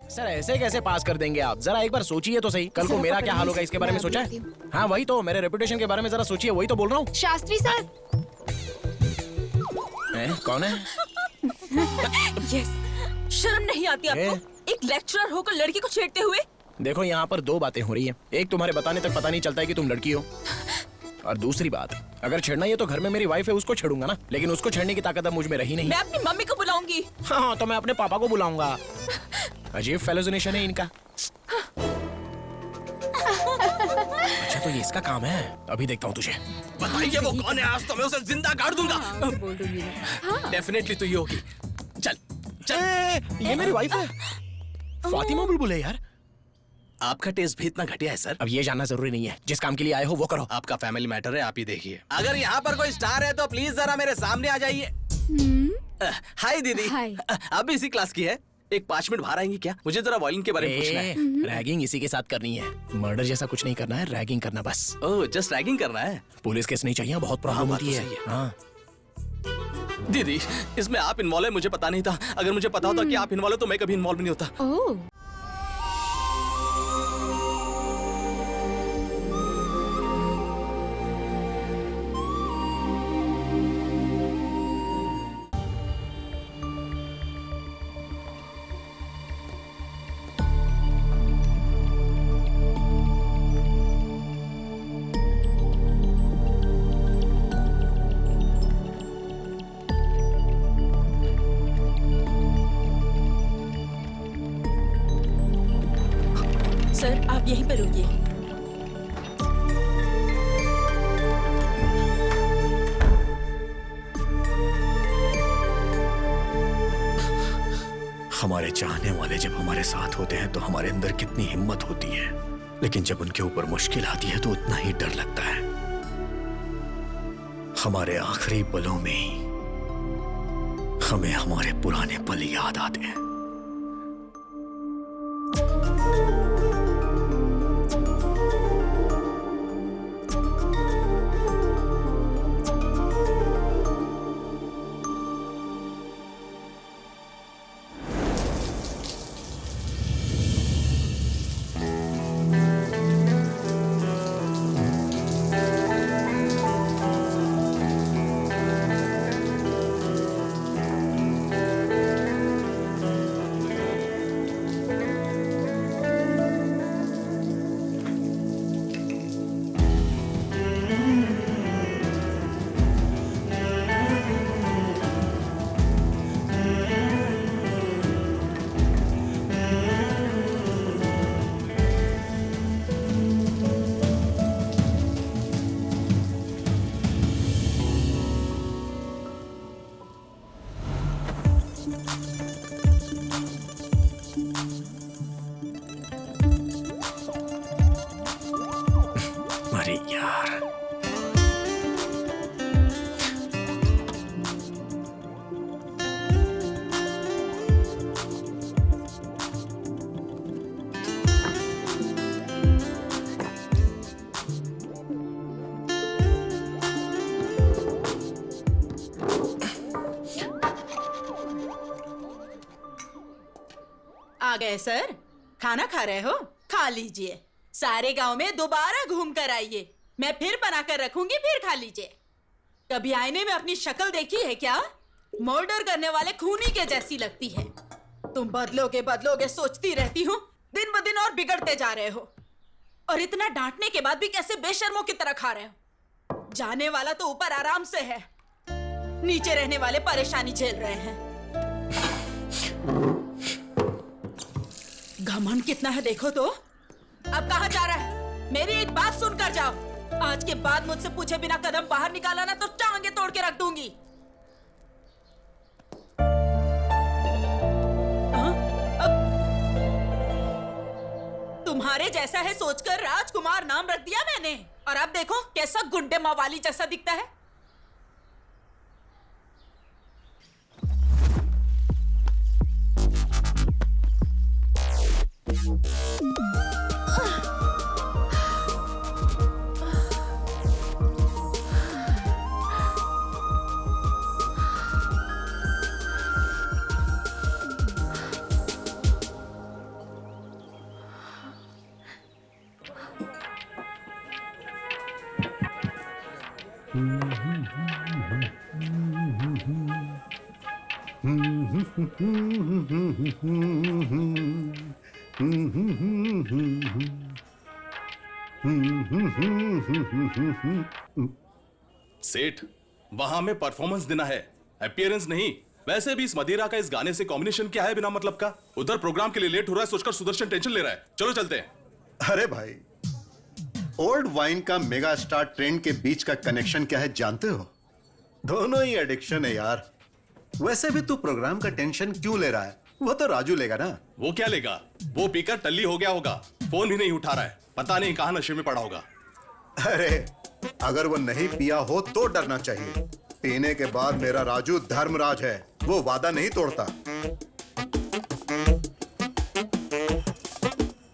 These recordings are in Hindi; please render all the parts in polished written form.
सर ऐसे कैसे पास कर देंगे आप? जरा एक बार सोचिए तो सही, कल को मेरा क्या हाल होगा इसके बारे में सोचा है? हाँ वही तो, मेरे रेपुटेशन के बारे में जरा सोचिए, वही तो बोल रहा हूँ। शास्त्री सर। कौन है? यस, शर्म नहीं आती आपको? एक लेक्चरर होकर लड़की को छेड़ते हुए। देखो यहाँ पर दो बातें हो रही है, एक तुम्हारे बताने तक पता नहीं चलता है कि तुम लड़की हो, और दूसरी बात, अगर छेड़ना ही है तो घर में मेरी वाइफ है, उसको छेड़ूंगा ना, लेकिन उसको छेड़ने की ताकत अब मुझ में रही नहीं। मैं अपनी मम्मी को बुलाऊंगी। हाँ तो मैं अपने पापा को बुलाऊंगा। अजीब फेलोजिनेशन है इनका। अच्छा तो ये इसका काम है, अभी देखता हूँ तुझे। बताइए वो कौन है, आज तो मैं उसे जिंदा गाड़ दूंगा। बोल दूंगी मैं। डेफिनेटली तो ये होगी। चल चल। ये मेरी वाइफ है, फातिमा बुलबुल है यार। आपका टेस्ट भी इतना घटिया है सर? अब ये जानना जरूरी नहीं है, जिस काम के लिए आए हो वो करो। आपका फैमिली मैटर है, आप ही देखिए। अगर यहाँ पर कोई स्टार है तो प्लीज जरा मेरे सामने आ जाइए। हाय दीदी। हाय। आप भी इसी क्लास की है? एक 5 मिनट बाहर आएंगी क्या? मुझे जरा वॉयलिन के बारे में पूछना है। रैगिंग इसी के साथ करनी है, मर्डर जैसा कुछ नहीं करना है, रैगिंग करना बस। ओह जस्ट रैगिंग करना है? पुलिस केस नहीं चाहिए, बहुत प्रॉब्लम बात तो होती है। सही है। हाँ दीदी इसमें आप इन्वॉल्व है मुझे पता नहीं था। अगर मुझे पता होता कि आप इन्वॉल्व हो तो मैं कभी इन्वॉल्व नहीं होता। ओह सर आप यहीं पर रुकिए। हमारे चाहने वाले जब हमारे साथ होते हैं तो हमारे अंदर कितनी हिम्मत होती है, लेकिन जब उनके ऊपर मुश्किल आती है तो उतना ही डर लगता है। हमारे आखिरी पलों में ही हमें हमारे पुराने पल याद आते हैं। अरे यार आ गए सर, खाना खा रहे हो? खा लीजिए। सारे गांव में दोबारा घूम कर आइए, मैं फिर बना कर रखूंगी, फिर खा लीजिए। कभी आईने में अपनी शक्ल देखी है क्या? मर्डर करने वाले खूनी के जैसी लगती है। तुम बदलोगे बदलोगे सोचती रहती हूँ, दिन ब दिन और बिगड़ते जा रहे हो। और इतना डांटने के बाद भी कैसे बेशर्मों की तरह खा रहे हो? जाने वाला तो ऊपर आराम से है, नीचे रहने वाले परेशानी झेल रहे हैं। घमंड कितना है देखो तो। अब कहाँ जा रहा है? मेरी एक बात सुनकर जाओ, आज के बाद मुझसे पूछे बिना कदम बाहर निकाला ना तो टांगे तोड़ के रख दूंगी। तुम्हारे जैसा है सोचकर राजकुमार नाम रख दिया मैंने, और अब देखो कैसा गुंडे मवाली जैसा दिखता है। सेठ, वहां में परफॉर्मेंस देना है, अपीयरेंस नहीं। वैसे भी इस मदिरा का इस गाने से कॉम्बिनेशन क्या है बिना मतलब का? उधर प्रोग्राम के लिए लेट हो रहा है सोचकर सुदर्शन टेंशन ले रहा है। चलो चलते हैं। अरे भाई, ओल्ड वाइन का मेगा स्टार ट्रेंड के बीच का कनेक्शन क्या है जानते हो? दोनों ही एडिक्शन है यार। वैसे भी तू प्रोग्राम का टेंशन क्यों ले रहा है? वो तो राजू लेगा ना। वो क्या लेगा? वो पीकर टल्ली हो गया होगा, फोन भी नहीं उठा रहा है, पता नहीं कहां नशे में पड़ा होगा। अरे अगर वो नहीं पिया हो तो डरना चाहिए। पीने के बाद मेरा राजू धर्मराज है, वो वादा नहीं तोड़ता।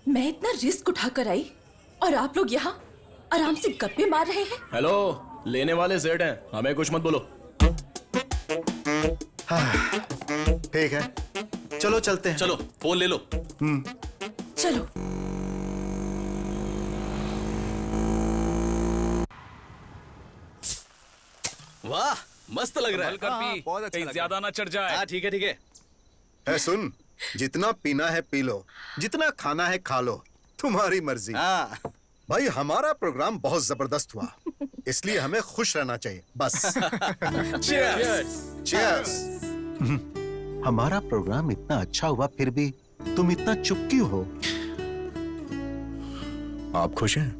मैं इतना रिस्क उठाकर आई और आप लोग यहाँ आराम से गप्पे मार रहे हैं। हेलो, लेने वाले सेठ हैं, हमें कुछ मत बोलो। ठीक है, चलो चलते हैं। चलो फोन ले लो। चलो। वाह, मस्त लग रहा है। बहुत अच्छा ज्यादा ना चढ़ जाए। हाँ ठीक है ठीक है। है सुन, जितना पीना है पी लो, जितना खाना है खा लो, तुम्हारी मर्जी। हाँ भाई हमारा प्रोग्राम बहुत जबरदस्त हुआ, इसलिए हमें खुश रहना चाहिए बस। Cheers। हमारा प्रोग्राम इतना अच्छा हुआ फिर भी तुम इतना चुप क्यों हो? आप खुश हैं?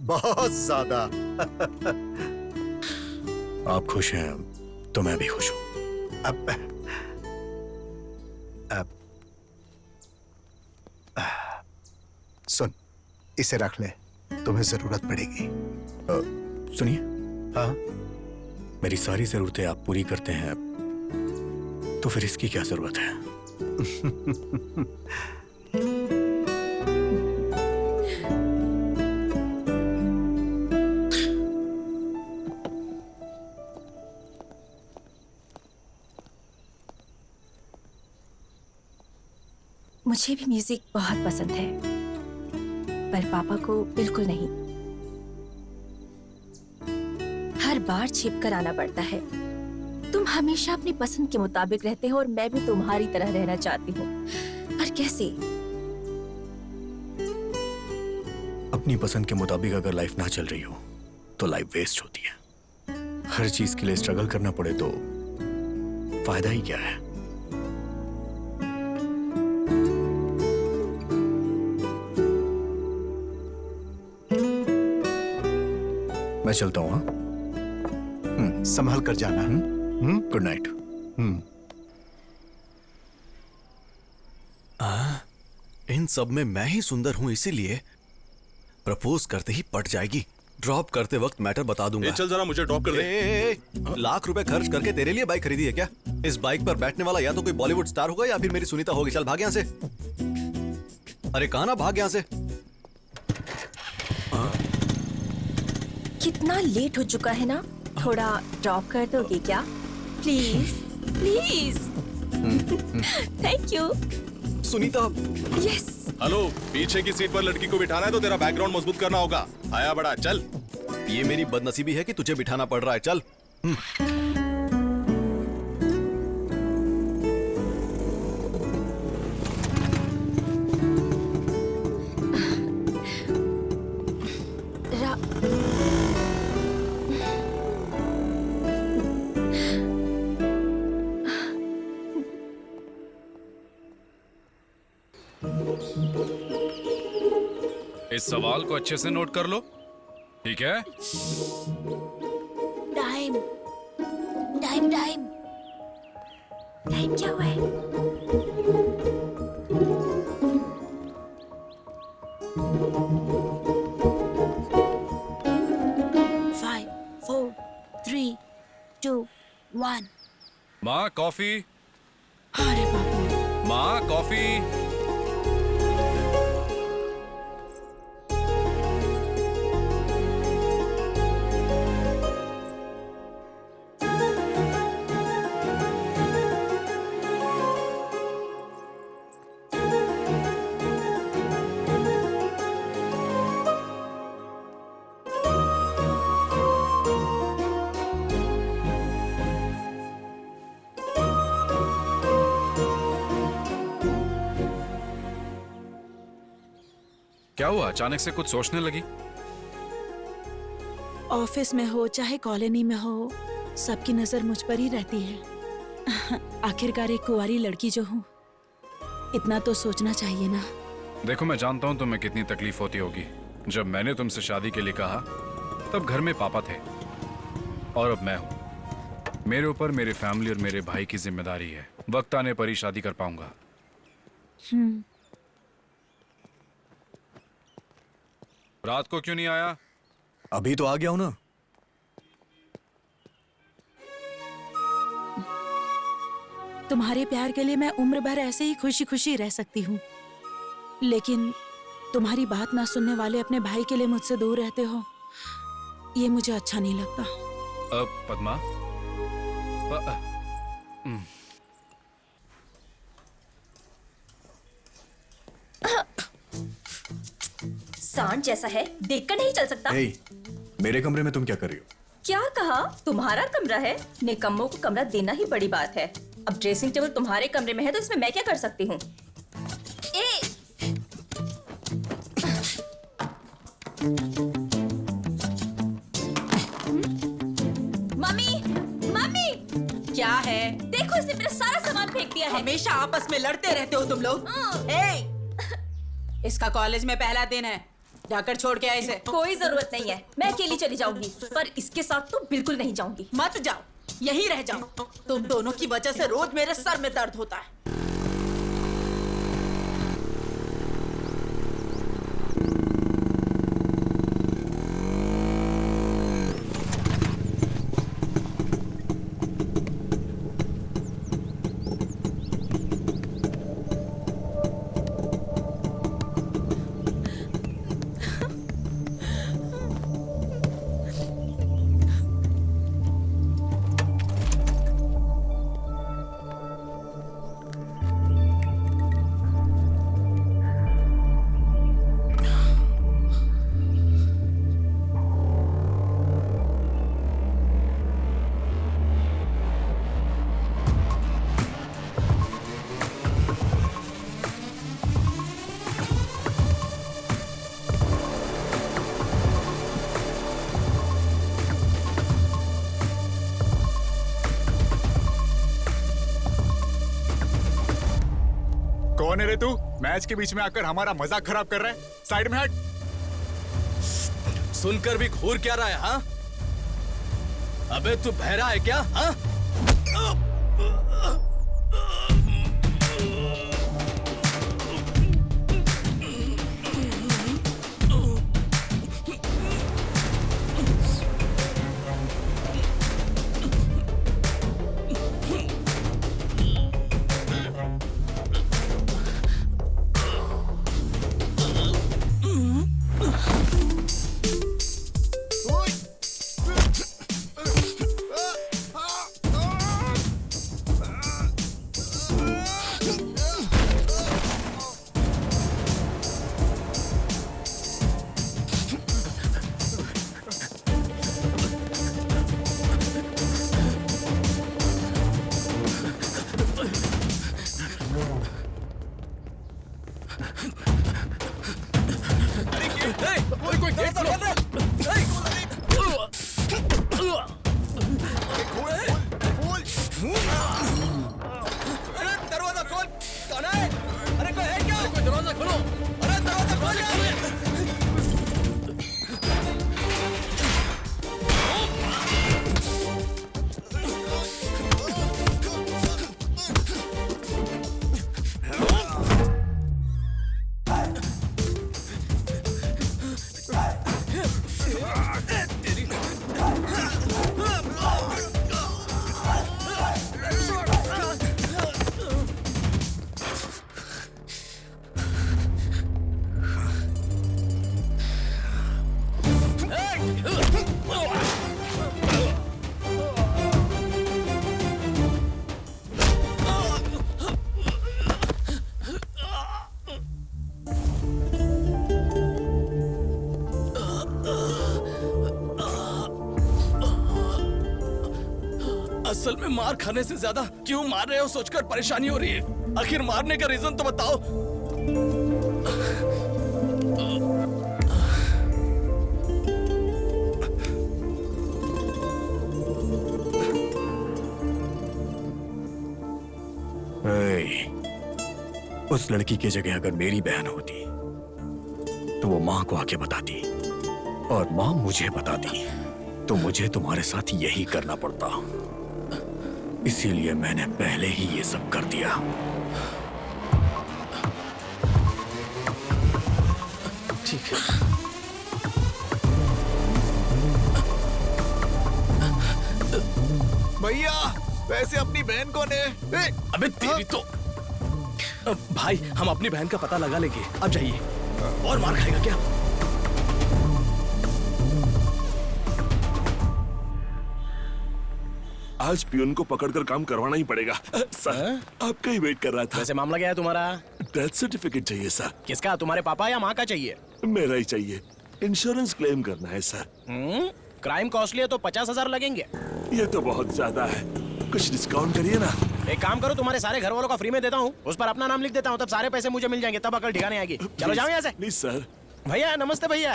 बहुत ज्यादा। आप खुश हैं तो मैं भी खुश हूं। अब सुन, इसे रख ले, तुम्हें जरूरत पड़ेगी। सुनिए, हाँ, मेरी सारी जरूरतें आप पूरी करते हैं, तो फिर इसकी क्या जरूरत है? मुझे भी म्यूजिक बहुत पसंद है, पर पापा को बिल्कुल नहीं। हर बार छिप कर आना पड़ता है। तुम हमेशा अपनी पसंद के मुताबिक रहते हो और मैं भी तुम्हारी तरह रहना चाहती हूँ, पर कैसे? अपनी पसंद के मुताबिक अगर लाइफ ना चल रही हो तो लाइफ वेस्ट होती है। हर चीज के लिए स्ट्रगल करना पड़े तो फायदा ही क्या है? मैं चलता हूँ। हाँ, संभल कर जाना। Good night. इन सब में मैं ही सुंदर हूं, इसीलिए प्रपोज करते ही पट जाएगी। ड्रॉप करते वक्त मैटर बता दूंगा। चल जरा मुझे ड्रॉप कर दे। लाख रुपए खर्च करके तेरे लिए बाइक खरीदी है क्या? इस बाइक पर बैठने वाला या तो कोई बॉलीवुड स्टार होगा या फिर मेरी सुनीता होगी। चल भाग यहाँ से। अरे कहाँ ना, भाग यहाँ से। कितना लेट हो चुका है ना, थोड़ा ड्रॉप कर दोगे क्या? Please please. Thank you. Sunita. Yes. Hello, पीछे की सीट पर लड़की को बिठाना है तो तेरा बैकग्राउंड मजबूत करना होगा। आया बड़ा, चल। ये मेरी बदनसीबी है कि तुझे बिठाना पड़ रहा है। चल। इस सवाल को अच्छे से नोट कर लो, ठीक है? टाइम टाइम टाइम टाइम क्या हुआ है? Five, four, three, two, one. माँ कॉफी। अरे बाबू, माँ कॉफी। क्या हुआ, अचानक से कुछ सोचने लगी? ऑफिस में हो चाहे कॉलोनी में हो, सबकी नजर मुझ पर ही रहती है। आखिरकार एक कुंवारी लड़की जो हूँ, इतना तो सोचना चाहिए ना। देखो, मैं जानता हूँ तुम्हें कितनी तकलीफ होती होगी। जब मैंने तुमसे शादी के लिए कहा तब घर में पापा थे और अब मैं हूँ। मेरे ऊपर मेरे फैमिली और मेरे भाई की जिम्मेदारी है। वक्त आने पर ही शादी कर पाऊंगा। रात को क्यों नहीं आया? अभी तो आ गया हूं ना। तुम्हारे प्यार के लिए मैं उम्र भर ऐसे ही खुशी खुशी रह सकती हूँ, लेकिन तुम्हारी बात ना सुनने वाले अपने भाई के लिए मुझसे दूर रहते हो, ये मुझे अच्छा नहीं लगता। पद्मा, सांड जैसा है, देखकर नहीं चल सकता। हे, मेरे कमरे में तुम क्या कर रही हो? क्या कहा? तुम्हारा कमरा है? निकम्मों को कमरा देना ही बड़ी बात है। अब ड्रेसिंग टेबल तुम्हारे कमरे में है तो इसमें मैं क्या कर सकती हूँ? मम्मी, मम्मी, क्या है? देखो इसने मेरा सारा सामान फेंक दिया है। हमेशा आपस में लड़ते रहते हो तुम लोग। इसका कॉलेज में पहला दिन है, जाकर छोड़ के आए इसे। कोई जरूरत नहीं है, मैं अकेली चली जाऊंगी, पर इसके साथ तो बिल्कुल नहीं जाऊंगी। मत जाओ, यहीं रह जाओ। तुम दोनों की वजह से रोज मेरे सर में दर्द होता है। कौन है रे तू? मैच के बीच में आकर हमारा मजाक खराब कर रहा है। साइड में हट। सुनकर भी घूर क्या रहा है? हाँ, अबे तू बहरा है क्या? हाँ, दरवाजा खोल। कौन है? अरे कोई है क्या? कोई दरवाजा खोलो। अरे दरवाजा खोल। असल में मार खाने से ज्यादा क्यों मार रहे हो सोचकर परेशानी हो रही है। आखिर मारने का रीजन तो बताओ। उस लड़की की जगह अगर मेरी बहन होती तो वो माँ को आके बताती, और माँ मुझे बताती, तो मुझे तुम्हारे साथ यही करना पड़ता। इसीलिए मैंने पहले ही ये सब कर दिया। ठीक है। भैया वैसे अपनी बहन कौन है? अबे तेरी तो भाई, हम अपनी बहन का पता लगा लेंगे, अब जाइए। और मार खाएगा क्या? आज पियून को पकड़कर काम करवाना ही पड़ेगा। सर आपका ही वेट कर रहा था। वैसे मामला क्या है तुम्हारा? डेथ सर्टिफिकेट चाहिए सर। किसका, तुम्हारे पापा या माँ का चाहिए? मेरा ही चाहिए, इंश्योरेंस क्लेम करना है सर। क्राइम कॉस्टली है तो 50,000 लगेंगे। ये तो बहुत ज्यादा है, कुछ डिस्काउंट करिए ना। एक काम करो, तुम्हारे सारे घर वालों का फ्री में देता हूँ, उस पर अपना नाम लिख देता हूँ, तब सारे पैसे मुझे मिल जाएंगे, तब अकल ठिकाने आएगी। चलो जाओ यहाँ से। Please sir. भैया नमस्ते भैया।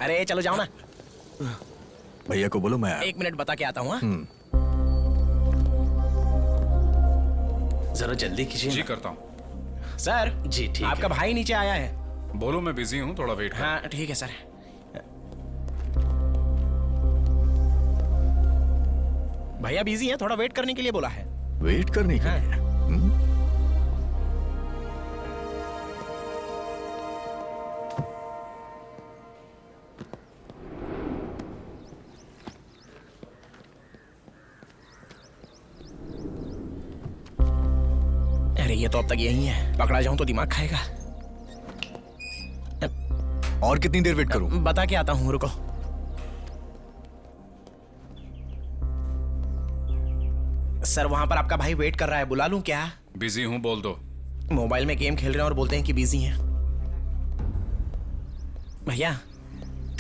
अरे चलो जाओ ना। भैया को बोलो मैं 1 मिनट बता के आता हूँ। जरा जल्दी कीजिए। जी करता हूँ सर जी ठीक आपका है। भाई नीचे आया है। बोलो मैं बिजी हूँ, थोड़ा वेट हाँ ठीक है सर। भैया बिजी हैं, थोड़ा वेट करने के लिए बोला है। वेट करने के लिए। अरे ये तो अब तक यही है, पकड़ा जाऊं तो दिमाग खाएगा। और कितनी देर वेट करूं? बता के आता हूँ, रुको। सर वहां पर आपका भाई वेट कर रहा है, बुला लूं क्या? बिजी हूँ बोल दो। मोबाइल में गेम खेल रहे हैं और बोलते हैं कि बिजी हैं। भैया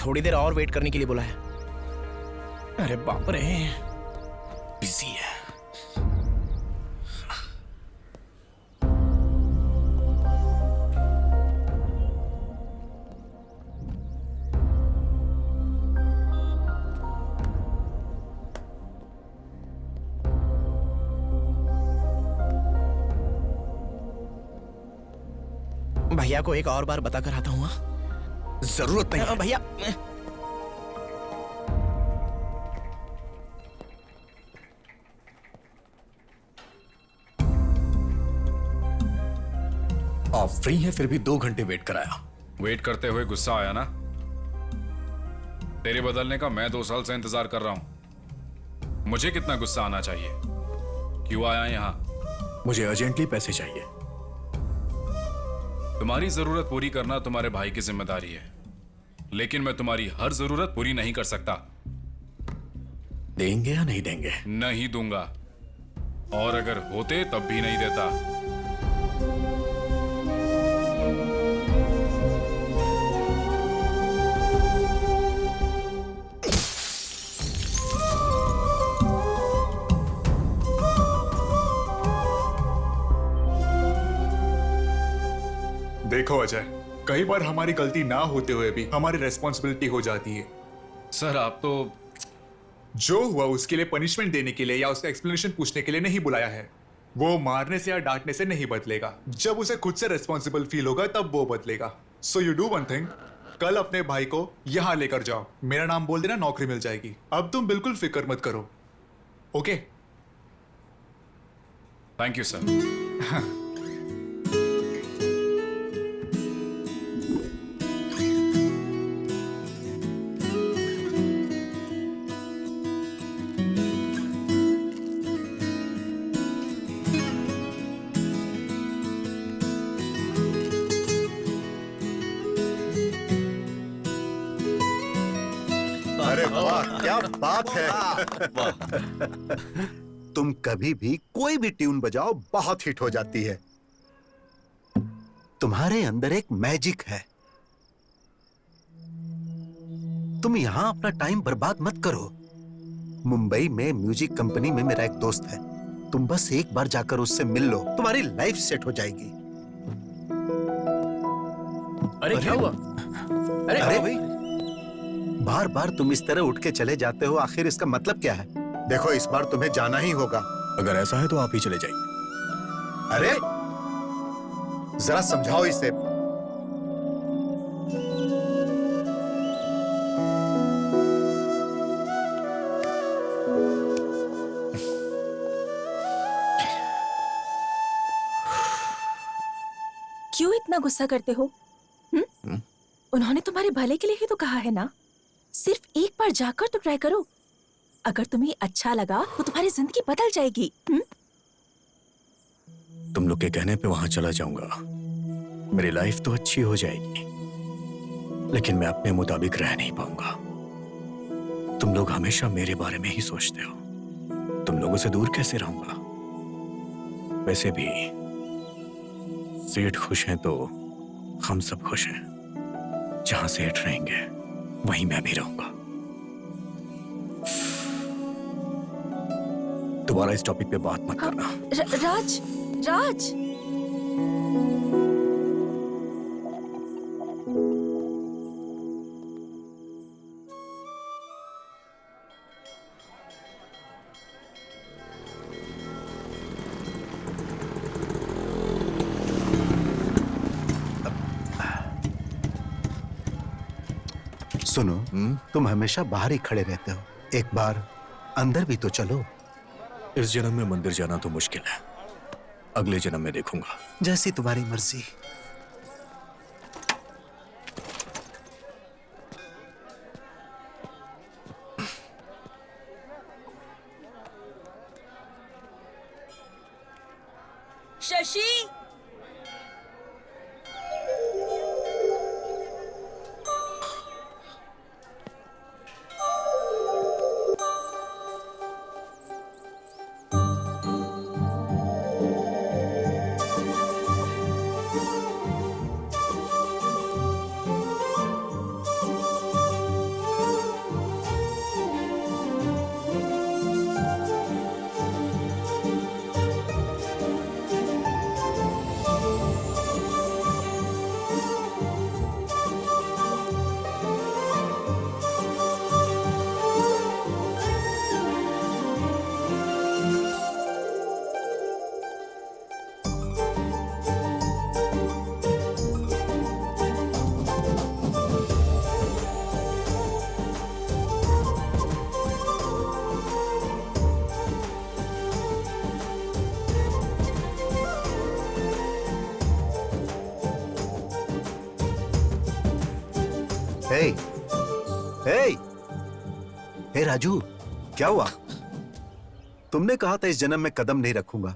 थोड़ी देर और वेट करने के लिए बोला है। अरे बाप रे, बिजी है। भैया को एक और बार बता कर आता हूँ। जरूरत नहीं। भैया आप फ्री हैं फिर भी 2 घंटे वेट कराया। वेट करते हुए गुस्सा आया ना? तेरे बदलने का मैं 2 साल से इंतजार कर रहा हूं। मुझे कितना गुस्सा आना चाहिए? क्यों आया यहां? मुझे अर्जेंटली पैसे चाहिए। तुम्हारी जरूरत पूरी करना तुम्हारे भाई की जिम्मेदारी है, लेकिन मैं तुम्हारी हर जरूरत पूरी नहीं कर सकता। देंगे या नहीं देंगे? नहीं दूंगा, और अगर होते तब भी नहीं देता। देखो अजय, कई बार हमारी गलती ना होते हुए भी हमारी रेस्पॉन्सिबिलिटी हो जाती है। सर आप तो जो हुआ उसके लिए पनिशमेंट देने के लिए या उसका एक्सप्लेनेशन पूछने के लिए नहीं बुलाया है। वो मारने से या डांटने से नहीं बदलेगा। जब उसे खुद से रेस्पॉन्सिबल फील होगा तब वो बदलेगा। So you do one thing, कल अपने भाई को यहां लेकर जाओ, मेरा नाम बोल देना, नौकरी मिल जाएगी। अब तुम बिल्कुल फिक्र मत करो, ओके? Thank you sir. अरे वाह, क्या बात है। तुम कभी भी कोई भी ट्यून बजाओ बहुत हिट हो जाती है। तुम्हारे अंदर एक मैजिक है। तुम यहां अपना टाइम बर्बाद मत करो। मुंबई में म्यूजिक कंपनी में मेरा एक दोस्त है, तुम बस एक बार जाकर उससे मिल लो, तुम्हारी लाइफ सेट हो जाएगी। अरे क्या हुआ? अरे भाई, बार बार तुम इस तरह उठ के चले जाते हो, आखिर इसका मतलब क्या है? देखो इस बार तुम्हें जाना ही होगा। अगर ऐसा है तो आप ही चले जाइए। अरे जरा समझाओ इसे। क्यों इतना गुस्सा करते हो? उन्होंने तुम्हारे भले के लिए ही तो कहा है ना। सिर्फ एक बार जाकर तो ट्राई करो। अगर तुम्हें अच्छा लगा तो तुम्हारी जिंदगी बदल जाएगी। तुम लोग के कहने पे वहां चला जाऊंगा, मेरी लाइफ तो अच्छी हो जाएगी, लेकिन मैं अपने मुताबिक रह नहीं पाऊंगा। तुम लोग हमेशा मेरे बारे में ही सोचते हो। तुम लोगों से दूर कैसे रहूंगा? वैसे भी सेठ खुश हैं तो हम सब खुश हैं। जहां सेठ रहेंगे वहीं मैं भी रहूंगा। दोबारा इस टॉपिक पे बात मत करना। राज, राज। सुनो, तुम हमेशा बाहर ही खड़े रहते हो। एक बार अंदर भी तो चलो। इस जन्म में मंदिर जाना तो मुश्किल है, अगले जन्म में देखूंगा। जैसी तुम्हारी मर्जी। शशि, हे, हे, हे राजू, क्या हुआ? तुमने कहा था इस जन्म में कदम नहीं रखूंगा।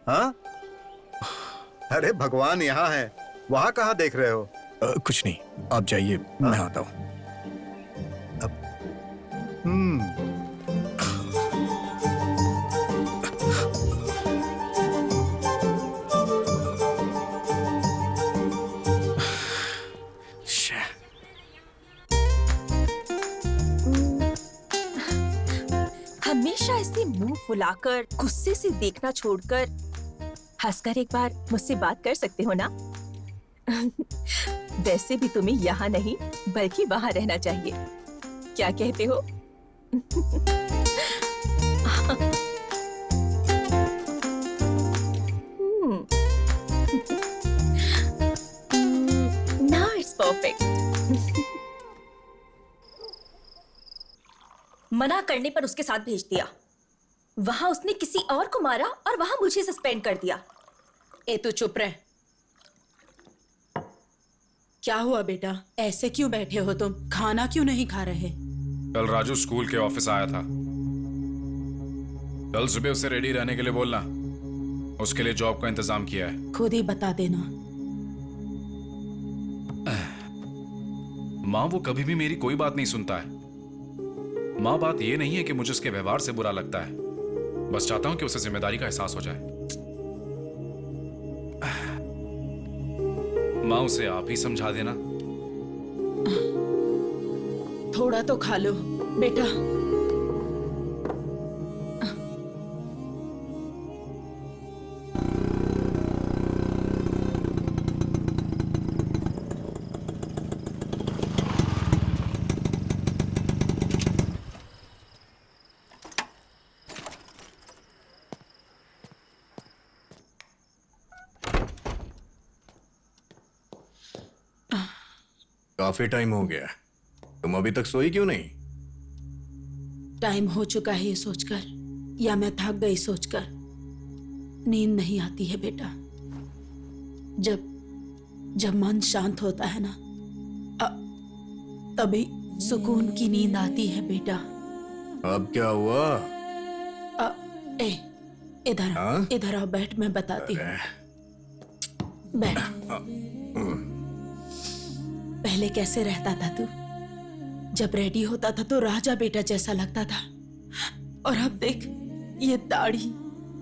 हाँ? अरे भगवान यहाँ है, वहां कहाँ देख रहे हो? कुछ नहीं, आप जाइए, मैं आता हूँ। हमेशा ऐसे मुंह फुलाकर गुस्से से देखना छोड़कर हंसकर एक बार मुझसे बात कर सकते हो ना? वैसे भी तुम्हें यहाँ नहीं बल्कि वहाँ रहना चाहिए। क्या कहते हो? Now it's perfect. मना करने पर उसके साथ भेज दिया। वहां उसने किसी और को मारा और वहां मुझे सस्पेंड कर दिया। ए तू चुप रह। क्या हुआ बेटा, ऐसे क्यों बैठे हो तुम? खाना क्यों नहीं खा रहे? कल राजू स्कूल के ऑफिस आया था। कल सुबह उसे रेडी रहने के लिए बोलना, उसके लिए जॉब का इंतजाम किया है। खुद ही बता देना। माँ वो कभी भी मेरी कोई बात नहीं सुनता है। माँ बात ये नहीं है कि मुझे उसके व्यवहार से बुरा लगता है, बस चाहता हूं कि उसे जिम्मेदारी का एहसास हो जाए। माँ उसे आप ही समझा देना। थोड़ा तो खा लो बेटा। काफी टाइम हो गया, तुम अभी तक सोई क्यों नहीं? टाइम हो चुका है ये सोचकर, या मैं थक गई सोचकर। नींद नहीं आती है बेटा। जब मन शांत होता है ना, तभी सुकून की नींद आती है बेटा। अब क्या हुआ? इधर हाँ? इधर आओ, बैठ, मैं बताती हूँ। बैठ। पहले कैसे रहता था तू? जब रेडी होता था तो राजा बेटा जैसा लगता था, और अब देख, ये दाढ़ी,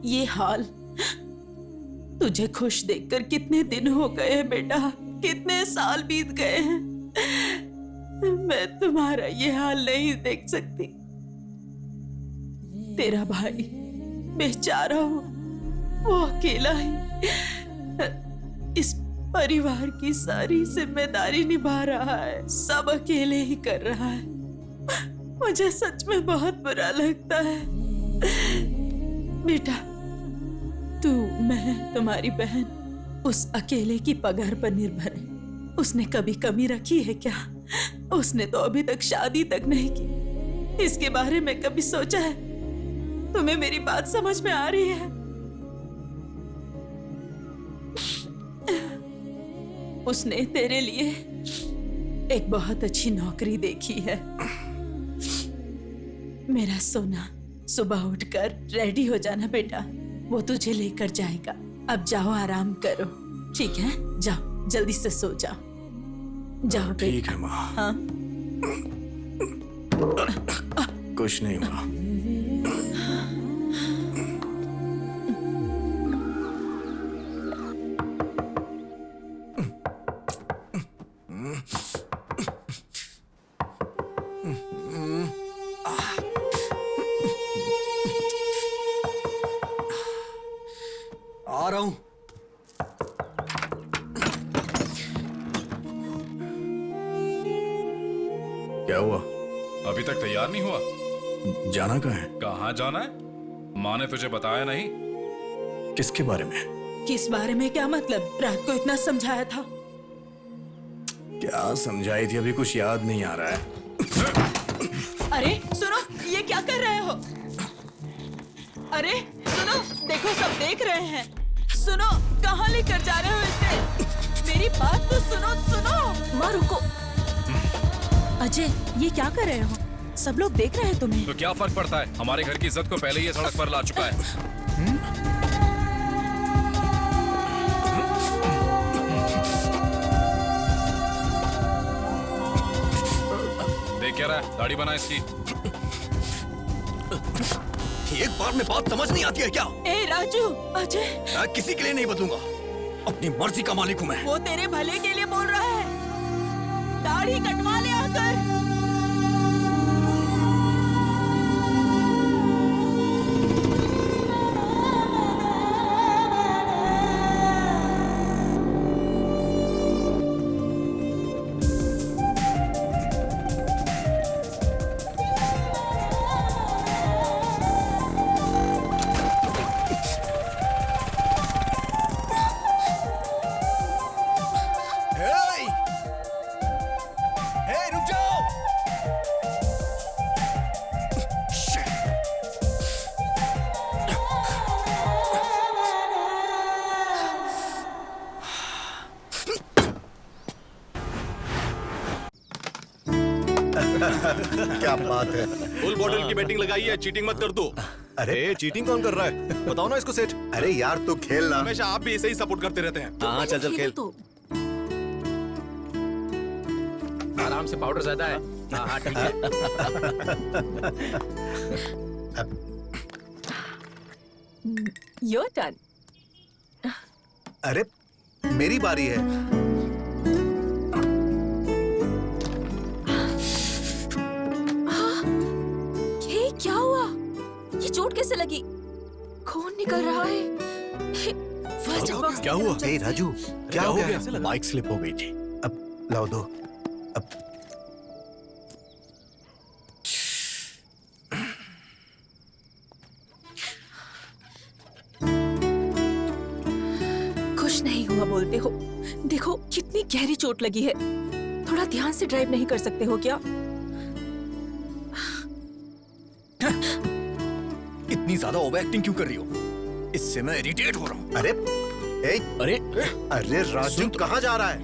ये हाल। तुझे खुश देखकर कितने दिन हो गए हैं बेटा, कितने साल बीत गए हैं। मैं तुम्हारा ये हाल नहीं देख सकती। तेरा भाई बेचारा हो, वो अकेला ही इस परिवार की सारी जिम्मेदारी निभा रहा है, सब अकेले ही कर रहा है। मुझे सच में बहुत बुरा लगता है बेटा। तू, मैं, तुम्हारी बहन उस अकेले की पगार पर निर्भर है। उसने कभी कमी रखी है क्या? उसने तो अभी तक शादी तक नहीं की। इसके बारे में कभी सोचा है? तुम्हें मेरी बात समझ में आ रही है? उसने तेरे लिए एक बहुत अच्छी नौकरी देखी है। मेरा सोना, सुबह उठकर रेडी हो जाना बेटा, वो तुझे लेकर जाएगा। अब जाओ, आराम करो, ठीक है? जाओ, जल्दी से सो जाओ। जाओ ठीक है माँ। हाँ? कुछ नहीं माँ। आ रहा हूं। क्या हुआ? अभी तक तैयार नहीं हुआ? जाना कहाँ है? कहाँ जाना है? माँ ने तुझे बताया नहीं? किसके बारे में? किस बारे में? क्या मतलब? रात को इतना समझाया था। क्या समझाई थी? अभी कुछ याद नहीं आ रहा है। अरे सुनो, ये क्या कर रहे हो? अरे सुनो, देखो, सब देख रहे हैं। सुनो, कहाँ लेकर जा रहे हो इसे? मेरी बात तो सुनो। माँ रुको। अजय, ये क्या कर रहे हो? सब लोग देख रहे हैं तुम्हें। तो क्या फर्क पड़ता है? हमारे घर की इज्जत को पहले ही ये सड़क पर ला चुका है। देख क्या रहा है? दाढ़ी बना इसकी। एक बार में बात समझ नहीं आती है क्या? ए राजू, अजय, मैं किसी के लिए नहीं बदलूंगा। अपनी मर्जी का मालिक हूं मैं। वो तेरे भले के लिए बोल रहा है। दाढ़ी कटवा ले आकर। क्या बात है? फुल बॉटल की बैटिंग लगाई है, चीटिंग मत कर दो। अरे चीटिंग कौन कर रहा है? बताओ ना इसको सेठ। अरे यार, तू खेलना। हमेशा आप भी ऐसे ही सपोर्ट करते रहते हैं। हाँ, चल खेल। आराम से, पाउडर ज्यादा है। हाँ ठीक है। Your turn. अरे मेरी बारी है। ये क्या हुआ? ये चोट कैसे लगी? खून निकल रहा है। First aid box. क्या हुआ? ए राजू, क्या हो गया? बाइक स्लिप हो गई थी। अब लाओ दो। अब कुछ नहीं हुआ बोलते हो। देखो कितनी गहरी चोट लगी है। थोड़ा ध्यान से ड्राइव नहीं कर सकते हो क्या? इतनी ज्यादा ओवर एक्टिंग क्यों कर रही हो? इससे मैं इरिटेट हो रहा हूँ। अरे अरे अरे राजू कहाँ जा रहा है?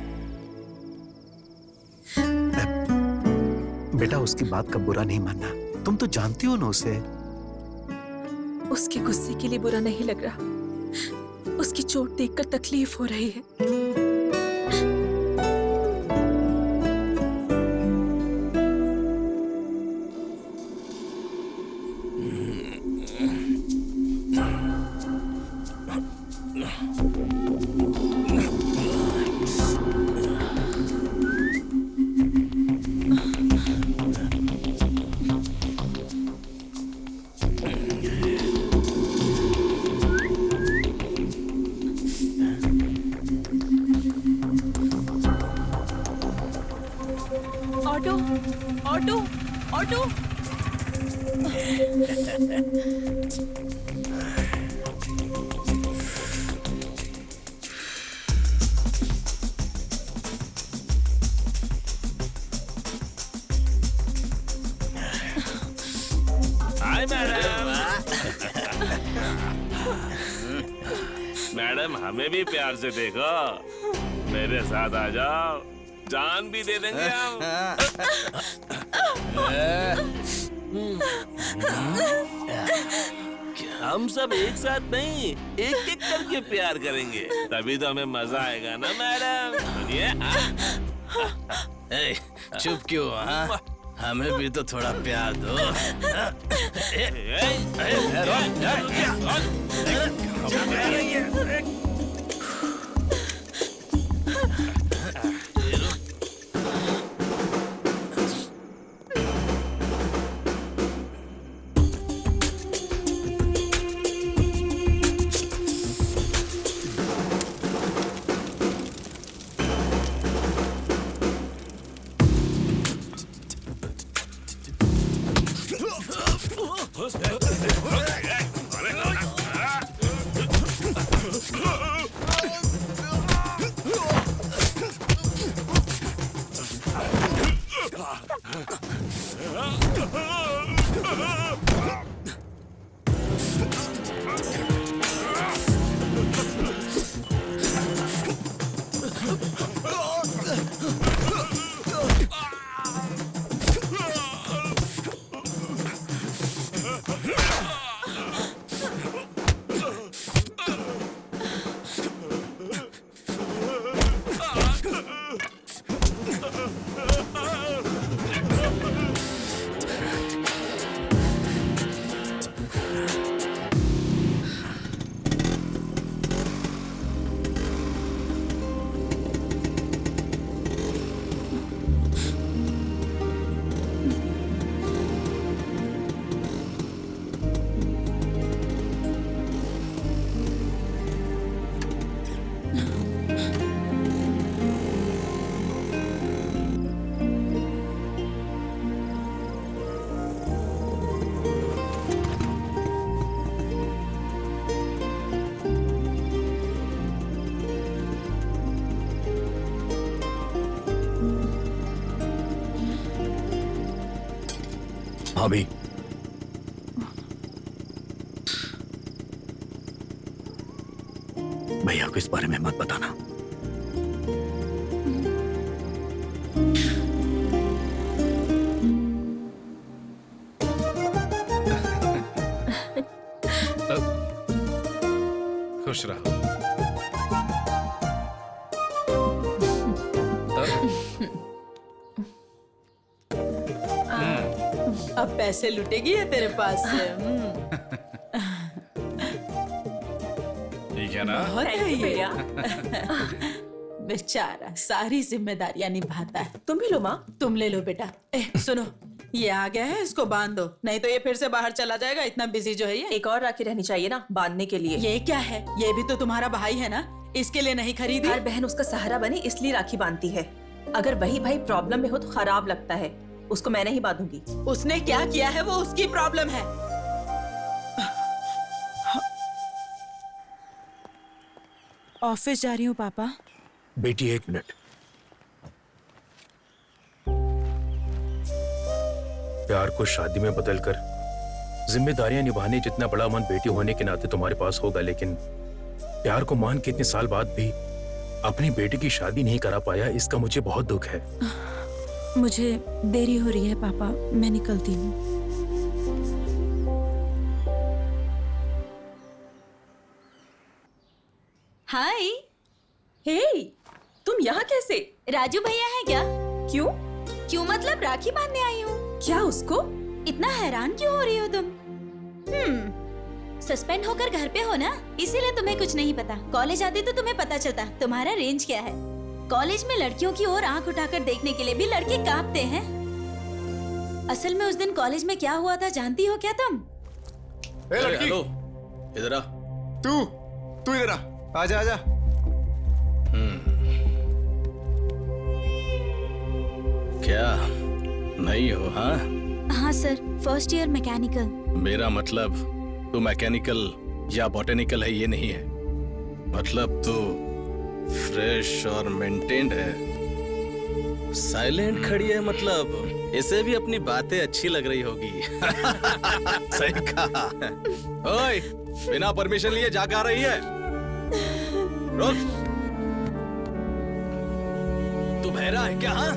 बेटा उसकी बात का बुरा नहीं मानना, तुम तो जानती हो ना उसे। उसके गुस्से के लिए बुरा नहीं लग रहा, उसकी चोट देखकर तकलीफ हो रही है। Auto auto auto. Hi madam. Madam हमें भी प्यार से देखो, मेरे साथ आ जाओ, जान भी दे देंगे हम। हम सब एक साथ नहीं, एक एक करके प्यार करेंगे, तभी तो हमें मजा आएगा ना मैडम। सुनिए। चुप क्यों? हाँ, हमें भी तो थोड़ा प्यार दो। भाभी, भैया को इस बारे में मत बताना। खुश रहो। अब पैसे लुटेगी है तेरे पास से। ठीक है ना? बहुत है ये। बेचारा सारी जिम्मेदारियां निभाता है। तुम भी लो माँ। तुम ले लो बेटा। सुनो, ये आ गया है, इसको बांध दो, नहीं तो ये फिर से बाहर चला जाएगा। इतना बिजी जो है ये। एक और राखी रहनी चाहिए ना बांधने के लिए। ये क्या है? ये भी तो तुम्हारा भाई है ना, इसके लिए नहीं खरीदी? हर बहन उसका सहारा बने इसलिए राखी बांधती है। अगर वही भाई प्रॉब्लम में हो तो खराब लगता है। उसको मैं नहीं बांधूंगी। उसने क्या किया है वो उसकी प्रॉब्लम है। ऑफिस जा रही हूँ पापा। बेटी एक मिनट। प्यार को शादी में बदलकर जिम्मेदारियां निभाने जितना बड़ा मन बेटी होने के नाते तुम्हारे पास होगा, लेकिन प्यार को मान के इतने साल बाद भी अपनी बेटी की शादी नहीं करा पाया, इसका मुझे बहुत दुख है। मुझे देरी हो रही है पापा, मैं निकलती हूँ। हाय। हे, तुम यहाँ कैसे? राजू भैया है क्या? क्यों? क्यों मतलब राखी बांधने आई हूँ। क्या उसको? इतना हैरान क्यों हो रही हो तुम? सस्पेंड होकर घर पे हो ना, इसीलिए तुम्हें कुछ नहीं पता। कॉलेज आते तो तुम्हें पता चलता तुम्हारा रेंज क्या है। कॉलेज में लड़कियों की ओर आंख उठाकर देखने के लिए भी लड़के कांपते हैं। असल में उस दिन कॉलेज में क्या हुआ था जानती हो क्या तुम? लड़की, हेलो, इधर आ। तू इधर आ। आजा आजा। क्या नहीं हो? हाँ हाँ सर, फर्स्ट ईयर मैकेनिकल। मेरा मतलब तू मैकेनिकल या बॉटेनिकल है ये नहीं है, मतलब तू फ्रेश और मेंटेन्ड है। साइलेंट खड़ी है, मतलब इसे भी अपनी बातें अच्छी लग रही होगी। सही कहा। ओए, बिना परमिशन लिए जाकर आ रही है? रुक, तू बहरा है क्या? हाँ,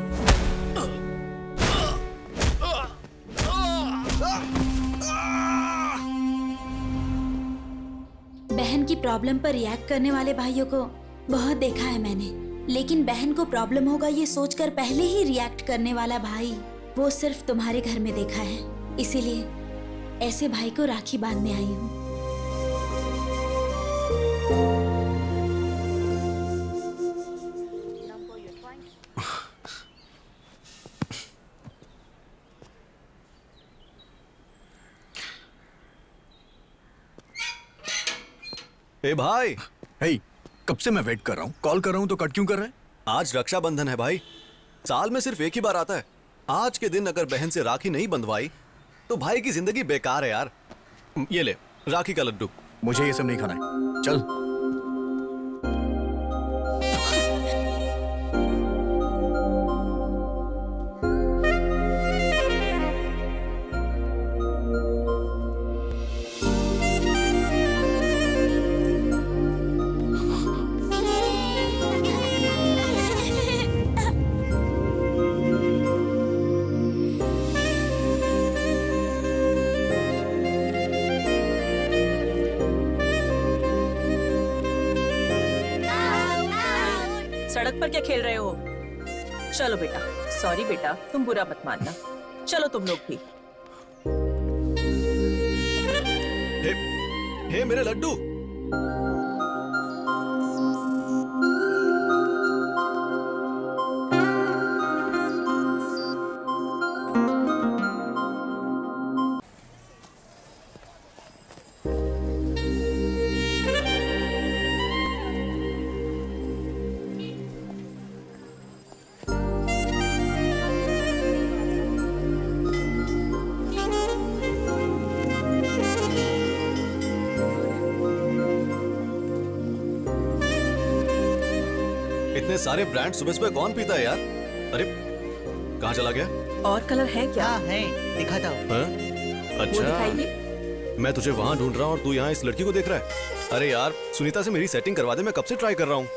बहन की प्रॉब्लम पर रिएक्ट करने वाले भाइयों को बहुत देखा है मैंने, लेकिन बहन को प्रॉब्लम होगा ये सोचकर पहले ही रिएक्ट करने वाला भाई वो सिर्फ तुम्हारे घर में देखा है। इसीलिए ऐसे भाई को राखी बांधने आई हूँ। ए भाई। हे, कब से मैं वेट कर रहा हूँ, कॉल कर रहा हूँ तो कट क्यों कर रहे हैं? आज रक्षाबंधन है भाई, साल में सिर्फ एक ही बार आता है। आज के दिन अगर बहन से राखी नहीं बंधवाई तो भाई की जिंदगी बेकार है यार। ये ले राखी का लड्डू। मुझे ये सब नहीं खाना है, चल। सड़क पर क्या खेल रहे हो? चलो बेटा। सॉरी बेटा, तुम बुरा मत मानना। चलो तुम लोग भी। हे मेरे लड्डू। इतने सारे ब्रांड सुबह सुबह कौन पीता है यार? अरे कहाँ चला गया? और कलर है क्या? है, दिखाता हूँ। हाँ? वो अच्छा, दिखाइए। मैं तुझे वहां ढूंढ रहा हूँ और तू यहाँ इस लड़की को देख रहा है। अरे यार सुनीता से मेरी सेटिंग करवा दे, मैं कब से ट्राई कर रहा हूँ।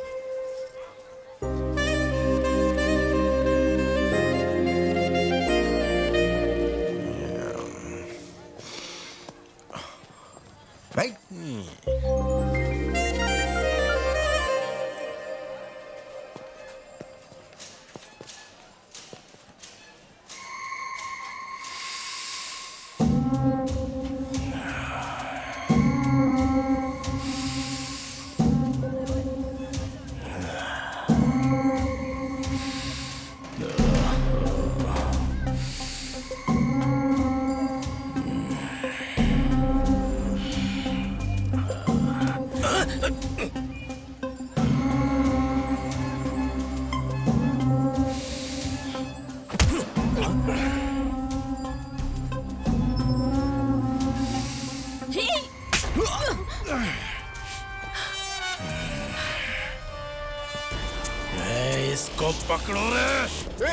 इसको पकड़ो रे।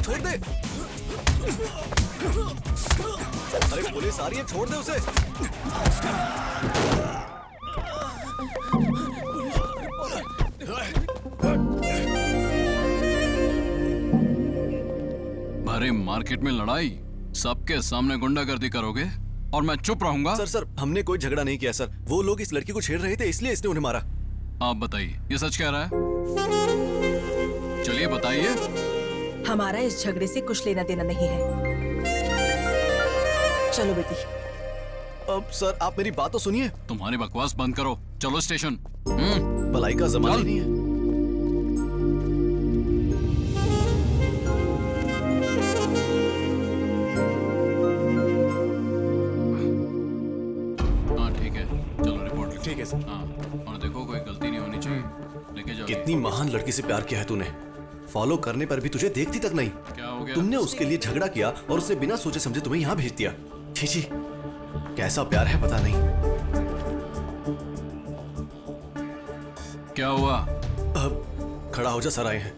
छोड़ दे। अरे पुलिस आ रही है, छोड़ दे उसे। अरे मार्केट में लड़ाई, सबके सामने गुंडागर्दी करोगे और मैं चुप रहूंगा? सर हमने कोई झगड़ा नहीं किया सर। वो लोग इस लड़की को छेड़ रहे थे इसलिए इसने उन्हें मारा। आप बताइए, ये सच कह रहा है? चलिए बताइए। हमारा इस झगड़े से कुछ लेना देना नहीं है। चलो बेटी। अब सर आप मेरी बात तो सुनिए। तुम्हारी बकवास बंद करो, चलो स्टेशन। भलाई का जमाना नहीं है। हाँ ठीक है, चलो रिपोर्ट लिखो। ठीक है सर। हाँ, और देखो कोई गलती नहीं होनी चाहिए। लेके जाओ। कितनी महान लड़की से प्यार किया है तूने, फॉलो करने पर भी तुझे देखती तक नहीं। क्या हो गया? तुमने उसके लिए झगड़ा किया और उसे बिना सोचे समझे तुम्हें यहाँ भेज दिया। छी छी, कैसा प्यार है पता नहीं। क्या हुआ? अब खड़ा हो जा, सर आए हैं।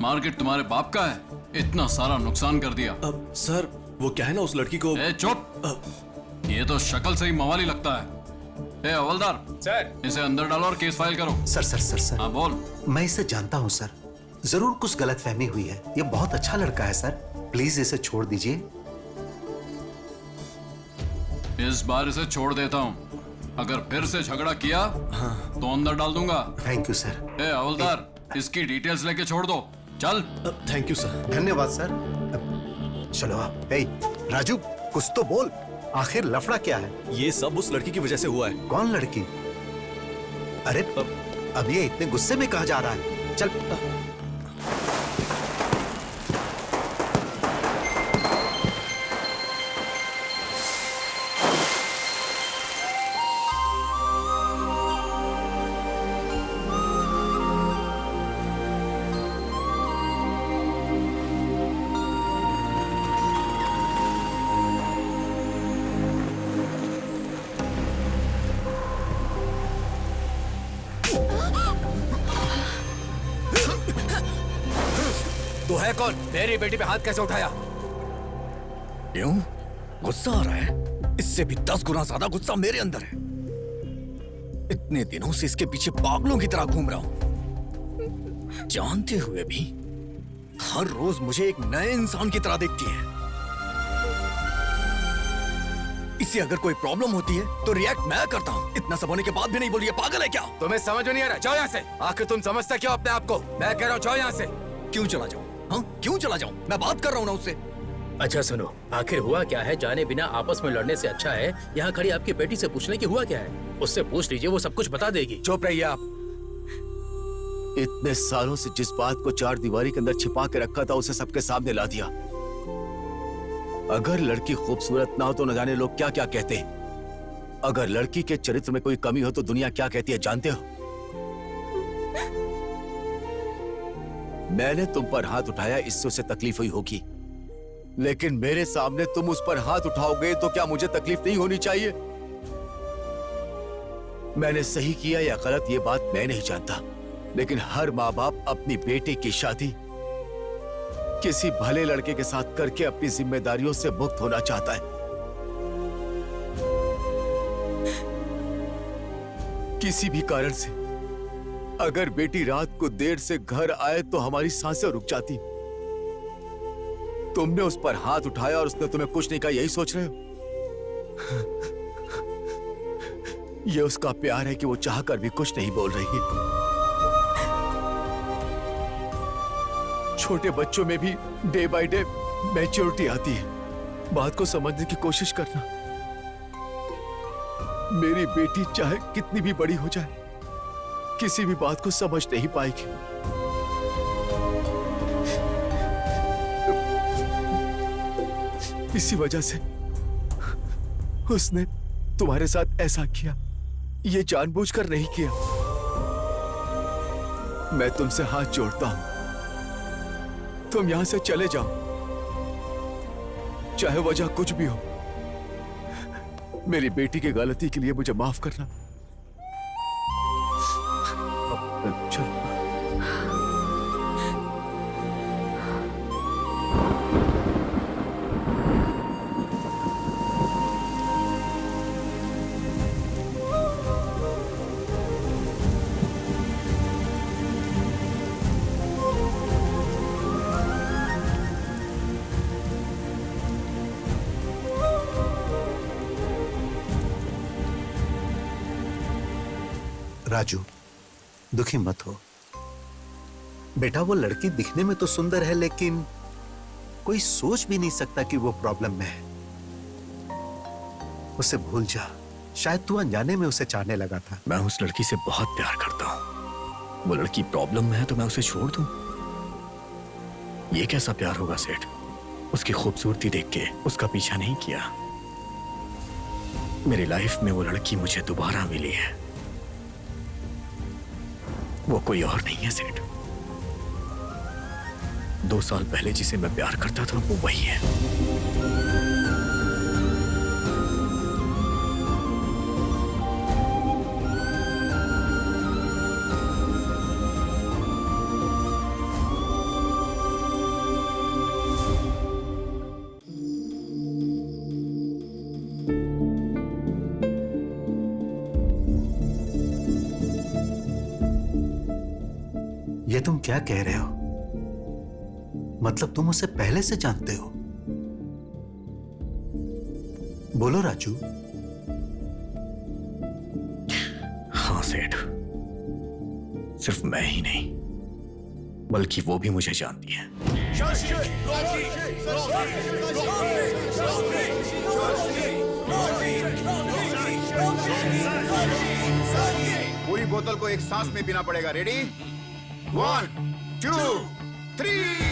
मार्केट तुम्हारे बाप का है, इतना सारा नुकसान कर दिया। अब सर वो क्या है ना, उस लड़की को। ए चुप, ये तो शक्ल से ही मवाली लगता है। ए हवलदार सर, इसे अंदर डालो और केस फाइल करो। सर हाँ बोल। मैं इसे जानता हूँ सर, जरूर कुछ गलतफहमी हुई है। ये बहुत अच्छा लड़का है सर, प्लीज इसे छोड़ दीजिए। इस बार इसे छोड़ देता हूँ, अगर फिर से झगड़ा किया तो अंदर डाल दूंगा। Thank you sir. ए हवलदार, इसकी डिटेल्स लेके छोड़ दो, चल। Thank you sir. धन्यवाद सर। चलो आप। ए राजू, कुछ तो बोल, आखिर लफड़ा क्या है? ये सब उस लड़की की वजह से हुआ है। कौन लड़की? अरे अब ये इतने गुस्से में कहा जा रहा है? चल। तो है कौन? मेरी बेटी पे हाथ कैसे उठाया? क्यों? गुस्सा आ रहा है? इससे भी 10 गुना ज्यादा गुस्सा मेरे अंदर है। इतने दिनों से इसके पीछे पागलों की तरह घूम रहा हूं, जानते हुए भी हर रोज मुझे एक नए इंसान की तरह देखती है। इससे अगर कोई प्रॉब्लम होती है तो रिएक्ट मैं करता हूँ, इतना सब होने के बाद भी नहीं बोली। पागल है क्या? तुम्हें समझ नहीं आ रहा? जाओ यहाँ से। आखिर तुम समझते क्यों अपने आप को? मैं कह रहा हूँ जाओ यहाँ से। क्यों चला जाऊं? हाँ, क्यों चला जाऊं? मैं बात कर रहा हूँ ना उससे। अच्छा सुनो, आखिर हुआ क्या है? जाने बिना आपस में लड़ने से अच्छा है यहाँ खड़ी आपकी बेटी से पूछने की हुआ क्या है। उससे पूछ लीजिए, वो सब कुछ बता देगी। चुप रहिए आप। इतने सालों से जिस बात को 4 दीवारी के अंदर छिपा के रखा था, उसे सबके सामने ला दिया। अगर लड़की खूबसूरत ना हो तो न जाने लोग क्या क्या कहते हैं। अगर लड़की के चरित्र में कोई कमी हो तो दुनिया क्या कहती है जानते हो? मैंने तुम पर हाथ उठाया, इससे उसे तकलीफ हुई होगी, लेकिन मेरे सामने तुम उस पर हाथ उठाओगे तो क्या मुझे तकलीफ नहीं होनी चाहिए? मैंने सही किया या गलत ये बात मैं नहीं जानता, लेकिन हर माँ बाप अपनी बेटी की शादी किसी भले लड़के के साथ करके अपनी जिम्मेदारियों से मुक्त होना चाहता है। किसी भी कारण से अगर बेटी रात को देर से घर आए तो हमारी सांसें रुक जाती। तुमने उस पर हाथ उठाया और उसने तुम्हें कुछ नहीं कहा, यही सोच रहे हो? यह उसका प्यार है कि वो चाहकर भी कुछ नहीं बोल रही है। छोटे बच्चों में भी डे बाय डे मैच्योरिटी आती है। बात को समझने की कोशिश करना। मेरी बेटी चाहे कितनी भी बड़ी हो जाए, किसी भी बात को समझ नहीं पाएगी। इसी वजह से उसने तुम्हारे साथ ऐसा किया। ये जानबूझकर नहीं किया। मैं तुमसे हाथ जोड़ता हूं, तुम यहां से चले जाओ, चाहे वजह कुछ भी हो। मेरी बेटी की गलती के लिए मुझे माफ करना। चलो। राजू, दुखी मत हो बेटा। वो लड़की दिखने में तो सुंदर है, लेकिन कोई सोच भी नहीं सकता कि वो प्रॉब्लम में है। उसे भूल जा, शायद तू अनजाने में उसे चाहने लगा था। मैं उस लड़की से बहुत प्यार करता हूं। वो लड़की प्रॉब्लम में है तो मैं उसे छोड़ दूं? ये कैसा प्यार होगा सेठ? उसकी खूबसूरती देख के उसका पीछा नहीं किया। मेरी लाइफ में वो लड़की मुझे दोबारा मिली है। वो कोई और नहीं है सेठ। 2 साल पहले जिसे मैं प्यार करता था वो वही है। ये तुम क्या कह रहे हो? मतलब तुम उसे पहले से जानते हो? बोलो राजू। हाँ सेठ, सिर्फ मैं ही नहीं बल्कि वो भी मुझे जानती है। पूरी बोतल को एक सांस में पीना पड़ेगा। रेडी? 1 2 3।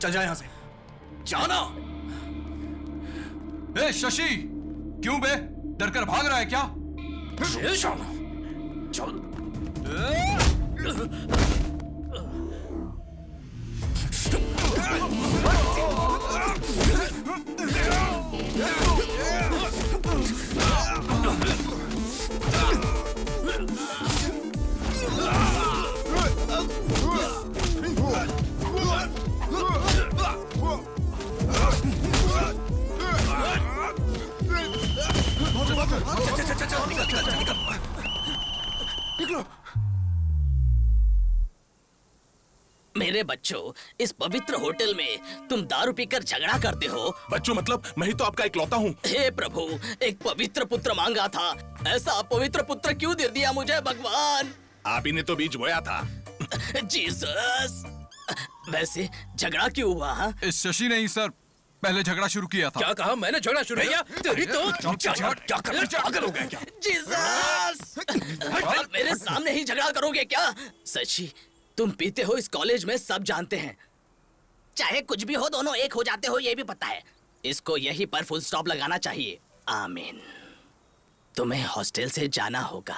चल जा यहां से, जाना। ए शशि, क्यों बे? डर कर भाग रहा है क्या? चल। मेरे बच्चों, इस पवित्र होटल में तुम दारू पीकर झगड़ा करते हो। बच्चों मतलब मैं ही तो आपका इकलौता हूँ। हे प्रभु, एक पवित्र पुत्र मांगा था, ऐसा अपवित्र पुत्र क्यों दे दिया मुझे भगवान? आप ही ने तो बीज बोया था। जीसस। वैसे झगड़ा क्यों हुआ? हाँ? इस शशि ने ही सर पहले झगड़ा शुरू किया था। क्या कहा? मैंने झगड़ा शुरू किया? तेरी तो क्या पागल हो गए क्या? जीसस। मेरे सामने ही झगड़ा करोगे क्या? सच्ची, तुम पीते हो इस कॉलेज में सब जानते हैं। चाहे कुछ भी हो, दोनों एक हो जाते हो ये भी पता है। इसको यहीं पर फुल स्टॉप लगाना चाहिए। आमीन। तुम्हें हॉस्टल से जाना होगा।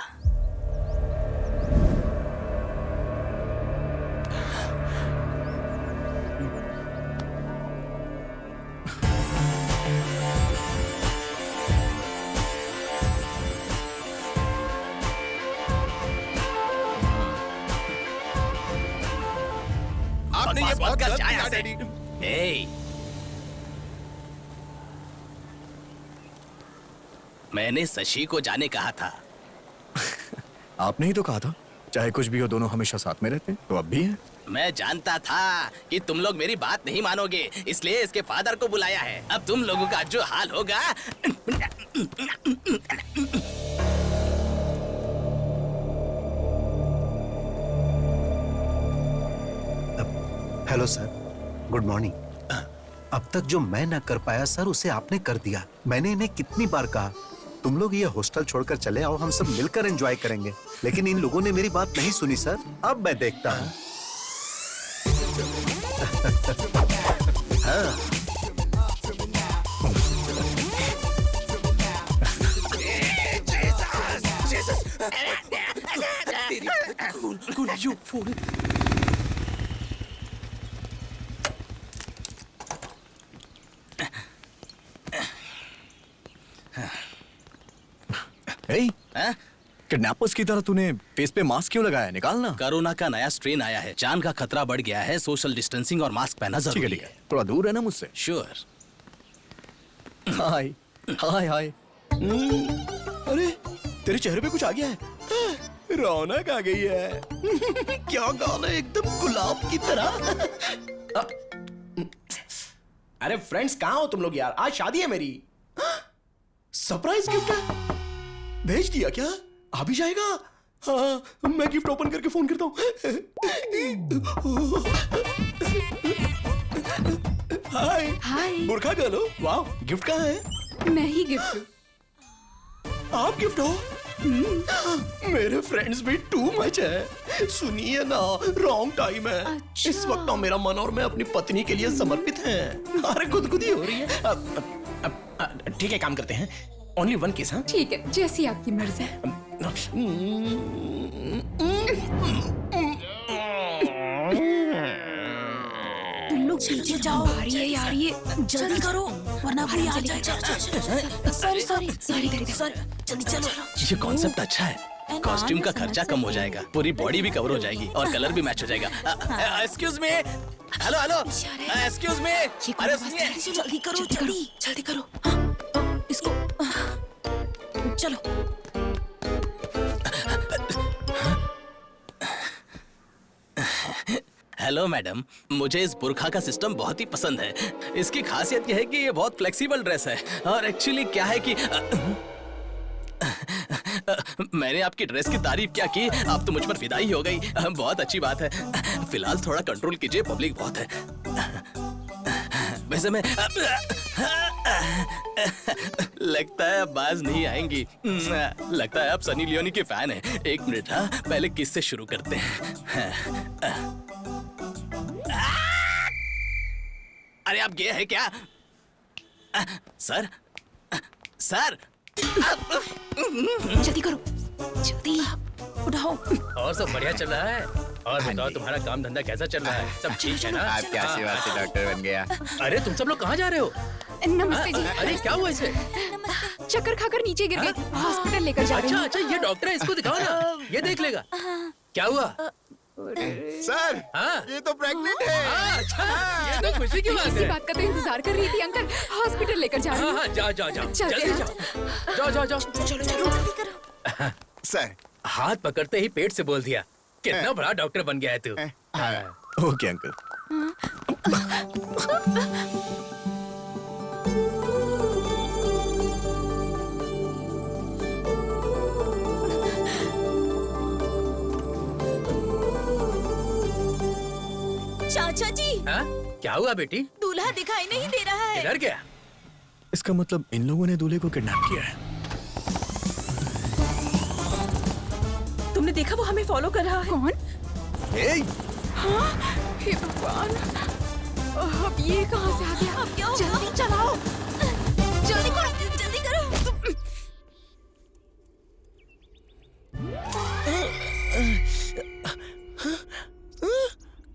आपने ये बहुत गलत किया डैडी। ए, मैंने शशि को जाने कहा था। आपने ही तो कहा था चाहे कुछ भी हो दोनों हमेशा साथ में रहते हैं, तो अब भी हैं। मैं जानता था कि तुम लोग मेरी बात नहीं मानोगे, इसलिए इसके फादर को बुलाया है। अब तुम लोगों का जो हाल होगा। Hello sir, good morning. अब तक जो मैं ना कर पाया सर, उसे आपने कर दिया। मैंने इन्हें कितनी बार कहा तुम लोग ये हॉस्टल छोड़कर चले आओ, हम सब मिलकर एंजॉय करेंगे, लेकिन इन लोगों ने मेरी बात नहीं सुनी सर। अब मैं देखता हूँ। हाँ। You fool. किडनैपर्स की तरह तूने फेस पे मास्क क्यों लगाया? निकालना। कोरोना का नया स्ट्रेन आया है, जान का खतरा बढ़ गया है, सोशल डिस्टेंसिंग और मास्क पहनना जरूरी है। थोड़ा दूर है ना मुझसे। श्योर। हाय हाय हाय। अरे तेरे चेहरे पे कुछ आ गया है, रौनक आ गई है। क्या गाल है, एकदम गुलाब की तरह। अरे फ्रेंड्स कहाँ हो तुम लोग यार? आज शादी है मेरी। सरप्राइज गिफ्ट है, भेज दिया क्या? आ भी जाएगा? हाँ, मैं गिफ्ट ओपन करके फोन करता हूँ। हाय हाय। बुरखा गर्ल हो? वाह, गिफ्ट कहाँ है? मैं ही गिफ्ट हूँ। आप गिफ्ट हो? मेरे फ्रेंड्स भी टू मच है। सुनिए ना, रॉन्ग टाइम है। अच्छा। इस वक्त ना मेरा मन और मैं अपनी पत्नी के लिए समर्पित हैं। अरे गुदगुदी हो रही है। ठीक है, काम करते हैं। Only one case. हाँ ठीक है, जैसी आपकी मर्जी। तुम लोग पीछे जाओ। भारी है यार ये, जल्दी करो वरना कोई आ जाए। सॉरी सॉरी सॉरी जल्दी चलो। ये कॉन्सेप्ट अच्छा है। कॉस्ट्यूम का खर्चा कम हो जाएगा, पूरी बॉडी भी कवर हो जाएगी और कलर भी मैच हो जाएगा। Excuse me, hello hello, excuse me. अरे सुनिए, जल्दी करो, जल्दी करो। हाँ, इसको चलो। हेलो मैडम, मुझे इस बुरखा का सिस्टम बहुत ही पसंद है। इसकी खासियत यह है कि ये बहुत फ्लेक्सिबल ड्रेस है और एक्चुअली क्या है कि मैंने आपकी ड्रेस की तारीफ क्या की, आप तो मुझ पर फिदा ही हो गई। बहुत अच्छी बात है। फिलहाल थोड़ा कंट्रोल कीजिए, पब्लिक बहुत है। वैसे मैं लगता है अब बाज नहीं आएंगी। लगता है आप सनी लियोनी के फैन हैं। एक मिनट, हाँ पहले किस से शुरू करते हैं। अरे आप गे हैं क्या? सर सर, जल्दी करो, जल्दी उठाओ। और सब बढ़िया चल रहा है? और बताओ तुम्हारा काम धंधा कैसा चल रहा है? सब ठीक है ना? आपके आशीर्वाद से डॉक्टर बन गया। अरे तुम सब लोग कहाँ जा रहे हो? नमस्ते जी। अरे क्या हुआ इसे? चक्कर खाकर नीचे गिर गए, हॉस्पिटल लेकर जा रहे हैं। अच्छा, ये डॉक्टर है, इसको दिखाओ ना, ये देख लेगा। क्या हुआ? सर, हाँ? ये तो प्रेग्नेंट है। अच्छा, ये तो खुशी की बात इसी है। बात का तो इंतजार कर रही थी अंकल। हॉस्पिटल लेकर जा रही हूँ। हाँ, जाओ जाओ जाओ, चलते जल्दी हैं। जाओ। चलो जल्दी करो। सर, हाथ पकड़ते ही पेट से बोल दिया, कितना बड़ा डॉक्टर बन गया है तू। Okay uncle. चाचा जी, हाँ? क्या हुआ बेटी? दूल्हा दिखाई नहीं दे रहा है। किधर गया? इसका मतलब इन लोगों ने दूल्हे को किडनैप किया है। तुमने देखा वो हमें फॉलो कर रहा है? कौन? हाँ? हे भगवान, अब ये कहाँ से आ गया? अब क्या होगा? जल्दी चलाओ, जल्दी करो, जल्दी करो।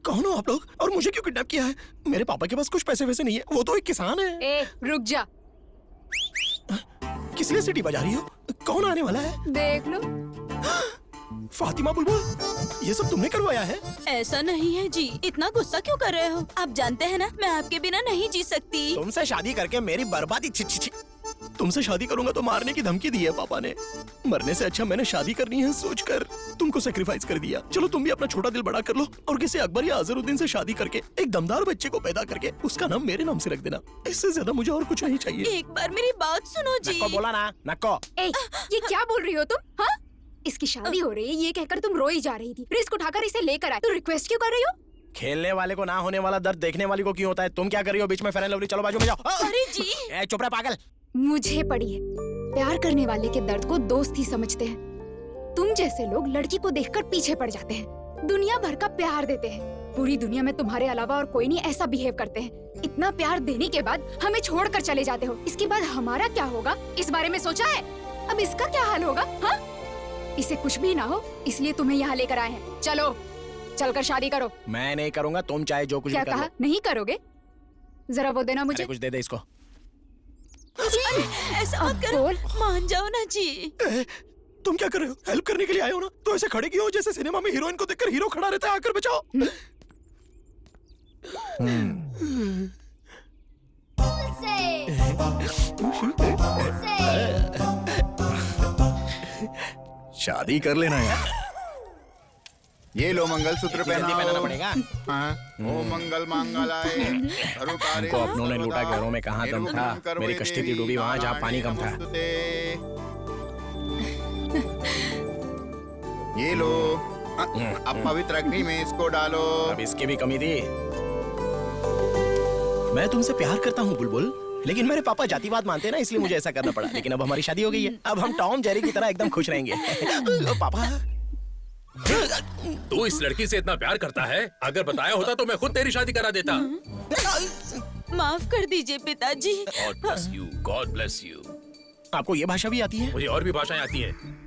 कौन हो आप लोग और मुझे क्यों किडनैप किया है? मेरे पापा के पास कुछ पैसे वैसे नहीं है, वो तो एक किसान है। ए, रुक जा। किस लिए सीटी बजा रही हो? कौन आने वाला है? देख लो। फातिमा बुलबुल, ये सब तुमने करवाया है? ऐसा नहीं है जी, इतना गुस्सा क्यों कर रहे हो? आप जानते हैं ना, मैं आपके बिना नहीं जी सकती। तुमसे शादी करके मेरी बर्बादी। तुमसे शादी करूंगा तो मारने की धमकी दी है पापा ने। मरने से अच्छा मैंने शादी करनी है सोचकर तुमको सेक्रीफाइस कर दिया। चलो तुम भी अपना छोटा दिल बड़ा कर लो और किसी अकबर या अजहरुद्दीन से शादी करके एक दमदार बच्चे को पैदा करके उसका नाम मेरे नाम से रख देना। इससे ज्यादा मुझे और कुछ नहीं चाहिए। एक बार मेरी बात सुनो जी। नको बोला ना, नको। ए, ये क्या बोल रही हो तुम? हाँ? इसकी शादी हो रही है ये कहकर तुम रोई जा रही थी। रिस्क उठाकर इसे लेकर आए, तुम रिक्वेस्ट क्यों कर रही हो? खेलने वाले को ना होने वाला दर्द देखने वाली को क्यों होता है? तुम क्या कर रही हो बीच में? फेयर एंड लवली, चलो बाजू में जाओ। अरे जी, चुप रहे पागल। मुझे पड़ी है, प्यार करने वाले के दर्द को दोस्त ही समझते हैं। तुम जैसे लोग लड़की को देखकर पीछे पड़ जाते हैं, दुनिया भर का प्यार देते हैं। पूरी दुनिया में तुम्हारे अलावा और कोई नहीं ऐसा बिहेव करते हैं। इतना प्यार देने के बाद हमें छोड़कर चले जाते हो। इसके बाद हमारा क्या होगा, इस बारे में सोचा है? अब इसका क्या हाल होगा? हाँ? इसे कुछ भी ना हो इसलिए तुम्हें यहाँ लेकर आए हैं। चलो चलकर शादी करो। मैं नहीं करूंगा, तुम चाहे जो कुछ क्या भी कर कहा? नहीं करोगे? जरा वो देना लो। मुझे। अरे कुछ दे दे इसको। ऐसा मत करो, मान जाओ ना जी। तुम क्या कर रहे हो? हेल्प करने के लिए आए हो ना, तो ऐसे खड़े क्यों हो जैसे सिनेमा में हीरोइन को देखकर हीरो खड़ा रहता है, आकर बचाओ। शादी कर लेना यार। ये लो मंगलसूत्र पहनाना पड़ेगा। ओ मंगल मांगलाय हमको अपनों ने लूटा, घरों में कहाँ दम था। मेरी कश्ती थी डूबी वहाँ जहाँ पानी कम था। ये लो, अब पवित्र अग्नि में इसको डालो। अब इसकी भी कमी थी। मैं तुमसे प्यार करता हूँ बुलबुल, लेकिन मेरे पापा जातिवाद मानते हैं ना, इसलिए मुझे ऐसा करना पड़ा। लेकिन अब हमारी शादी हो गई है, अब हम टॉम जेरी की तरह एकदम खुश रहेंगे। पापा, तू इस लड़की से इतना प्यार करता है, अगर बताया होता तो मैं खुद तेरी शादी करा देता। माफ कर दीजिए पिताजी। God bless you, God bless you। आपको ये भाषा भी आती है? मुझे और भी भाषाएं आती हैं।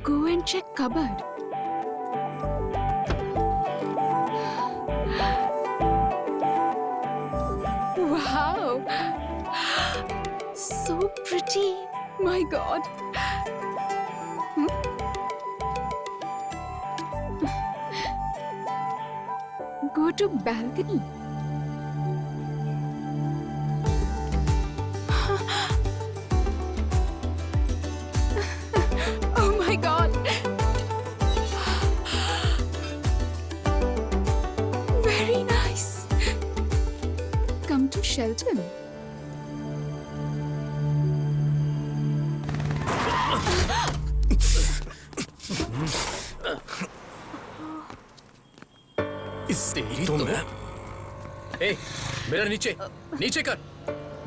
Go and check cupboard. Wow, so pretty. My God. Go to balcony. Oh my God. Very nice. Come to Shelton. तेरी तुम ए, मेरा नीचे नीचे कर।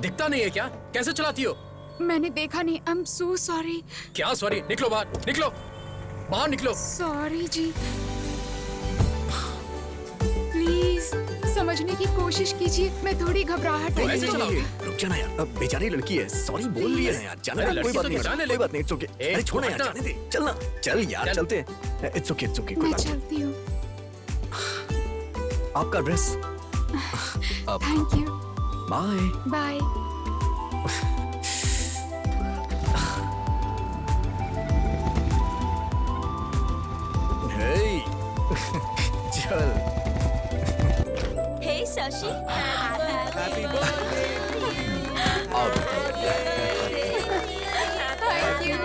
दिखता नहीं है क्या? कैसे चलाती हो? मैंने देखा नहीं। I'm so sorry. क्या सॉरी? निकलो बाहर, निकलो बाहर, निकलो। Sorry ji. Please समझने की कोशिश कीजिए। मैं थोड़ी घबराहट तो है। ऐसे चलाओगी? रुक जाना यार, अब बेचारी लड़की है, सॉरी बोल लिया है यार। जाने अरे दे, कोई लड़की बात तो नहीं, जाने कोई बात नहीं, इट्स ओके। अरे छोड़ना यार, जाने दे, चलना, चल यार, चलते हैं। इट्स ओके, कोई मैं बात नहीं। चलती हूँ। आपका dress. Thank you. Bye. Bye. Hey, चल। Hey Shashi, happy Thank you.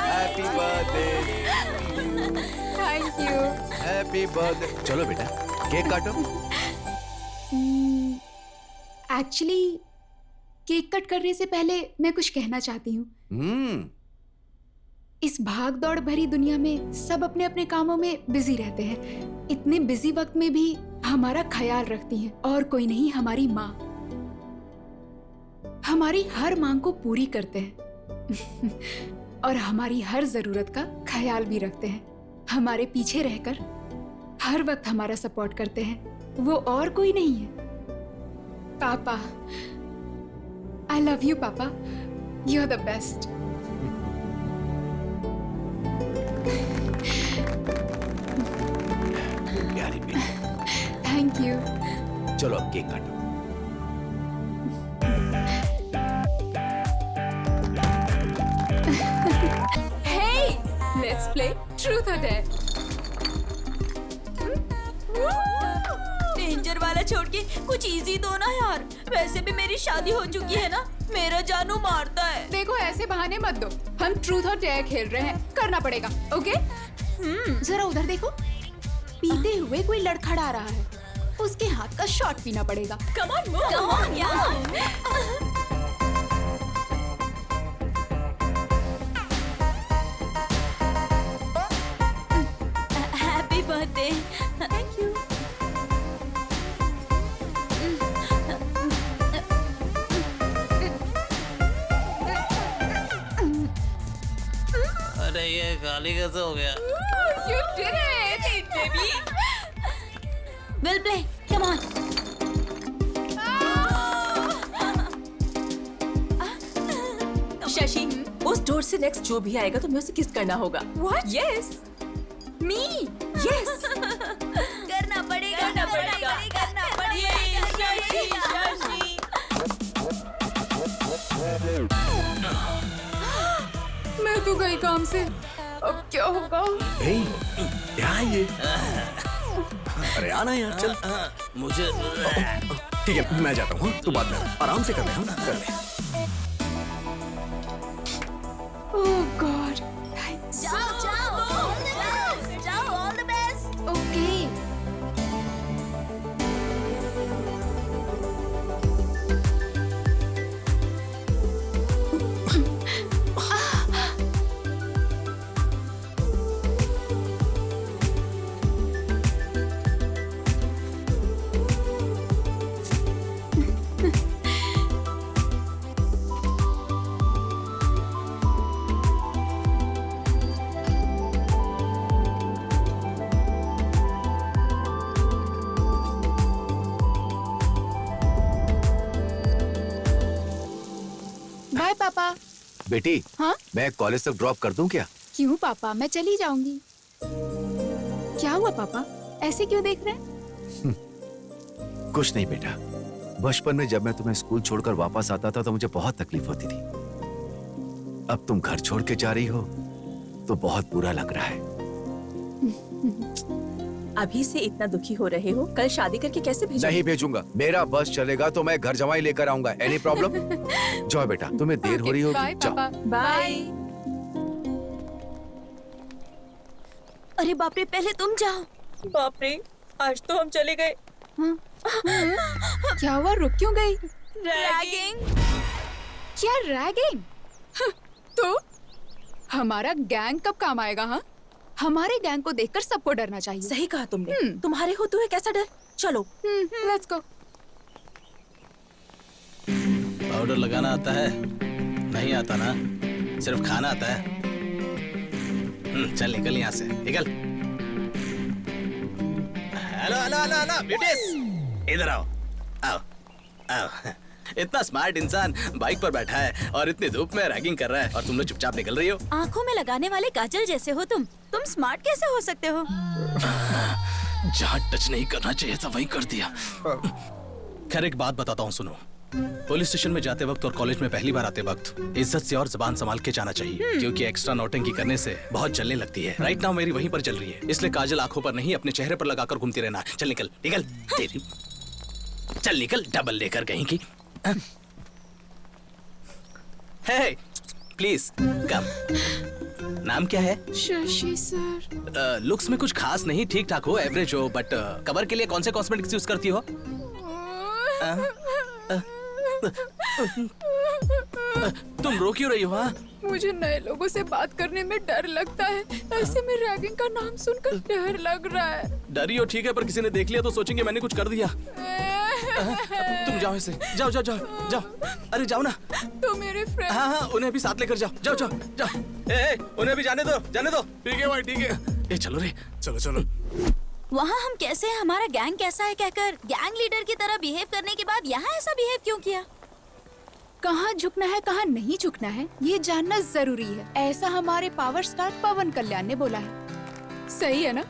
Happy birthday, Thank you. Happy birthday. चलो बेटा, केक काटो। एक्चुअली केक कट करने से पहले मैं कुछ कहना चाहती हूँ। इस भाग दौड़ भरी दुनिया में सब अपने अपने कामों में बिजी रहते हैं। इतने बिजी वक्त में भी हमारा ख्याल रखती हैं, और कोई नहीं, हमारी माँ। हमारी हर मांग को पूरी करते हैं और हमारी हर जरूरत का ख्याल भी रखते हैं। हमारे पीछे रहकर हर वक्त हमारा सपोर्ट करते हैं। वो और कोई नहीं है, पापा। आई लव यू पापा, यू आर द बेस्ट। प्यारी बेटी, थैंक यू। चलो अब केक काटो। Hey, let's play Truth or Dare. Danger वाला छोड़ के कुछ इजी दो ना यार। वैसे भी मेरी शादी हो चुकी है ना, मेरा जानू मारता है। देखो ऐसे बहाने मत दो, हम ट्रूथ और डेयर खेल रहे हैं, करना पड़ेगा। ओके? जरा उधर देखो, पीते हुए कोई लड़खड़ा रहा है, उसके हाथ का शॉट पीना पड़ेगा। Come on move, come on यार। Happy birthday. Thank you. ये खाली कैसे हो गया? You did it, baby. We'll play. Come on. Shashi, उस डोर से नेक्स्ट जो भी आएगा तुम्हें उसे किस करना होगा। What? Yes. Me? Yes. करना पड़ेगा, करना पड़ेगा। करना पड़ेगा। शशि, शशि। मैं तो गई काम से। अब क्या होगा? ए, क्या है ये? अरे आना यार, चल। मुझे ठीक है, मैं जाता हूँ। तू बाद में आराम से कर ले, हाँ? कर ले। Oh God. Thanks. जाओ, all the best. Okay. Bye पापा। बेटी, हाँ? मैं कॉलेज तक ड्रॉप कर दूं क्या? क्यों पापा, मैं चली जाऊंगी। क्या हुआ पापा, ऐसे क्यों देख रहे हैं? कुछ नहीं बेटा, बचपन में जब मैं तुम्हें स्कूल छोड़कर वापस आता था तो मुझे बहुत तकलीफ होती थी। अब तुम घर छोड़ के जा रही हो तो बहुत बुरा लग रहा है। अभी से इतना दुखी हो रहे हो, कल शादी करके कैसे भेजोगे? नहीं भेजूंगा, मेरा बस चलेगा तो मैं घर जमाई लेकर आऊंगा। Any problem? जाओ बेटा, तुम्हें देर हो रही होगी। बाय जाओ। पापा। बाय। अरे बाप रे, पहले तुम जाओ। बाप रे, आज तो हम चले गए। क्या हुआ, रुक क्यों गई? रैगिंग। क्या रैगिंग? तो हमारा गैंग कब काम आएगा? हाँ, हमारे गैंग को देखकर सबको डरना चाहिए। सही कहा तुमने। तुम्हारे होते हुए कैसा डर? चलो लेट्स गो। पाउडर लगाना आता है? नहीं आता ना, सिर्फ खाना आता है। चल निकल यहाँ से, निकल। Hello hello hello hello beauties, इधर आओ आओ आओ। इतना स्मार्ट इंसान बाइक पर बैठा है और इतनी धूप में रैगिंग कर रहा है और तुम लोग चुपचाप निकल रही हो। आंखों में लगाने वाले काजल जैसे हो तुम स्मार्ट कैसे हो सकते हो? जहाँ टच नहीं करना चाहिए था वही कर दिया। खैर एक बात बताता हूँ, सुनो। पुलिस स्टेशन में जाते वक्त और कॉलेज में पहली बार आते वक्त इज्जत से और जुबान संभाल के जाना चाहिए, क्योंकि एक्स्ट्रा नौटंकी करने से बहुत जलने लगती है। राइट नाउ मेरी वहीं पर चल रही है, इसलिए काजल आंखों पर नहीं अपने चेहरे पर लगाकर घूमती रहना। चल निकल निकल, तेरी चल निकल, डबल लेकर कहीं की। हे प्लीज कम। नाम क्या है? शशि सर। लुक्स में कुछ खास नहीं, ठीक ठाक हो, एवरेज हो, बट कवर के लिए कौन से कॉस्मेटिक्स यूज करती हो? तुम रो क्यों रही हो? हाँ, मुझे नए लोगों से बात करने में डर लगता है। ऐसे में रैगिंग का नाम सुनकर डर लग रहा है। डरी हो ठीक है, पर किसी ने देख लिया तो सोचेंगे मैंने कुछ कर दिया। तुम जाओ ऐसे, जाओ जाओ जाओ जाओ। अरे जाओ ना। तो मेरे फ्रेंड। हाँ हाँ, उन्हें भी साथ लेकर जाओ, जाओ जाओ जाओ। ए, उन्हें भी जाने दो, जाने दो। ठीक है भाई, ठीक है। ए चलो रे, चलो चलो। वहाँ हम कैसे हैं, हमारा गैंग कैसा है कहकर गैंग लीडर की तरह बिहेव करने के बाद यहाँ ऐसा बिहेव क्यों किया? कहाँ झुकना है कहाँ नहीं झुकना है ये जानना जरूरी है। ऐसा हमारे पावर स्टार पवन कल्याण ने बोला है। सही है ना?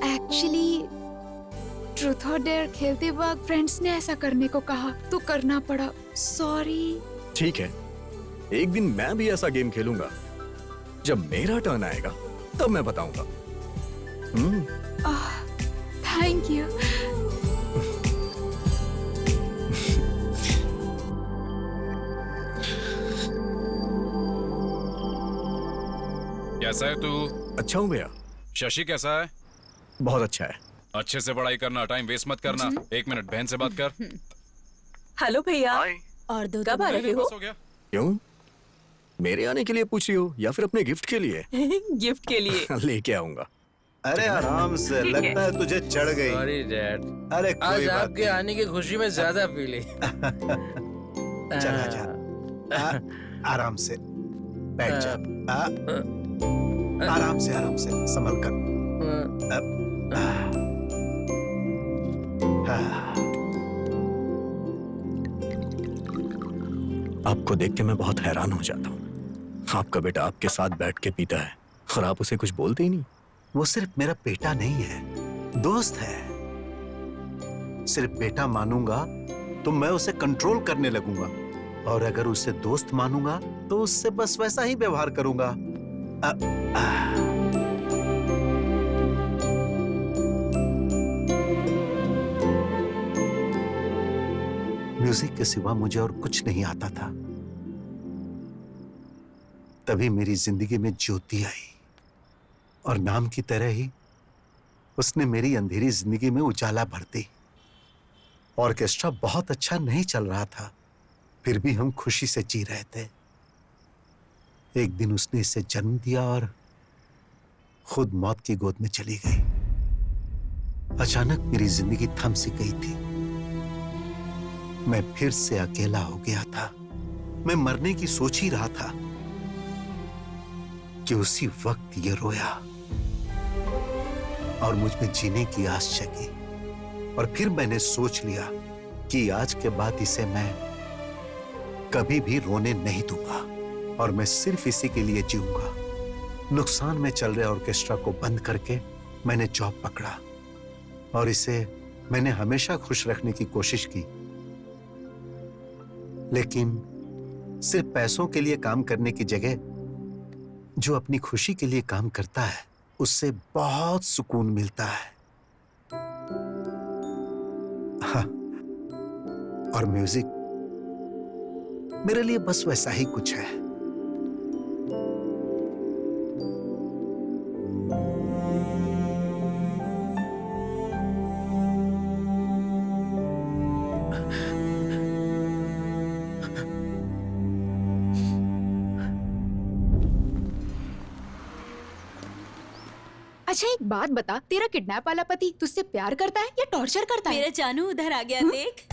एक्चुअली ट्रूथ और डेयर खेलते वक्त फ्रेंड्स ने ऐसा करने को कहा तो करना पड़ा। सॉरी। ठीक है, एक दिन मैं भी ऐसा गेम खेलूंगा जब मेरा टर्न आएगा तब मैं बताऊंगा। Thank you. कैसा है तू? अच्छा हूँ भैया। शशि कैसा है? बहुत अच्छा है। अच्छे से पढ़ाई करना, टाइम वेस्ट मत करना। 1 मिनट बहन से बात कर। हेलो भैया। और दो कब आ रहे हो? हो गया। क्यों? मेरे आने के लिए पूछ रही हो या फिर अपने गिफ्ट के लिए? गिफ्ट के लिए। लेके आऊंगा। अरे आराम से, लगता है तुझे चढ़ गई। सॉरी डैड, अरे आज कोई बात आपके आने की खुशी में ज्यादा पी ली। चला जा। आराम से बैठ जा। आराम से संभल कर। आपको देख के मैं बहुत हैरान हो जाता हूँ। आपका बेटा आपके साथ बैठ के पीता है और आप उसे कुछ बोलते ही नहीं। वो सिर्फ मेरा बेटा नहीं है, दोस्त है। सिर्फ बेटा मानूंगा तो मैं उसे कंट्रोल करने लगूंगा, और अगर उसे दोस्त मानूंगा तो उससे बस वैसा ही व्यवहार करूंगा। म्यूजिक के सिवा मुझे और कुछ नहीं आता था। तभी मेरी जिंदगी में ज्योति आई, और नाम की तरह ही उसने मेरी अंधेरी जिंदगी में उजाला भर दी। ऑर्केस्ट्रा बहुत अच्छा नहीं चल रहा था, फिर भी हम खुशी से जी रहे थे। एक दिन उसने इसे जन्म दिया और खुद मौत की गोद में चली गई। अचानक मेरी जिंदगी थम सी गई थी। मैं फिर से अकेला हो गया था। मैं मरने की सोच ही रहा था कि उसी वक्त ये रोया और मुझ में जीने की आस जगी। और फिर मैंने सोच लिया कि आज के बाद इसे मैं कभी भी रोने नहीं दूंगा, और मैं सिर्फ इसी के लिए जीऊंगा। नुकसान में चल रहे ऑर्केस्ट्रा को बंद करके मैंने जॉब पकड़ा, और इसे मैंने हमेशा खुश रखने की कोशिश की। लेकिन सिर्फ पैसों के लिए काम करने की जगह जो अपनी खुशी के लिए काम करता है उससे बहुत सुकून मिलता है। हाँ, और म्यूजिक मेरे लिए बस वैसा ही कुछ है। अच्छा एक बात बता, तेरा किडनैप वाला पति तुझसे प्यार करता है या टॉर्चर करता है? मेरा जानू उधर आ गया, देख।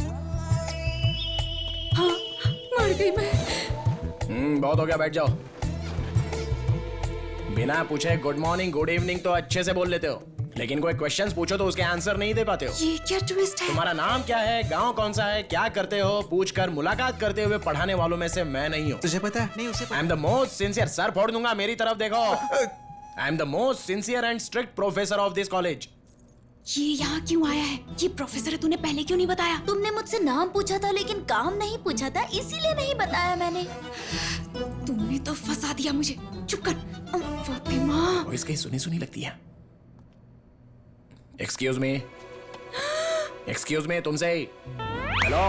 हाँ, मर गई मैं। बहुत हो गया, बैठ जाओ। बिना पूछे गुड मॉर्निंग गुड इवनिंग तो अच्छे से बोल लेते हो, लेकिन कोई क्वेश्चंस पूछो तो उसके आंसर नहीं दे पाते हो। ये क्या ट्विस्ट है? तुम्हारा नाम क्या है, गांव कौन सा है, क्या करते हो, पूछकर मुलाकात करते हुए पढ़ाने वालों में से मैं नहीं हूँ। तुझे पता है? नहीं, उसे आई am the most sincere, sir फोड़ दूंगा, मेरी तरफ देखो। आई am the most sincere and strict professor of this college. ये यहाँ क्यों आया है? ये प्रोफेसर है, तूने पहले क्यों नहीं बताया? तुमने मुझसे नाम पूछा था लेकिन काम नहीं पूछा था, इसीलिए नहीं बताया मैंने। तुमने तो फंसा दिया मुझे। चुप कर फातिमा। वॉइस कहीं सुनी सुनी लगती है। एक्सक्यूज मी तुमसे। Hello,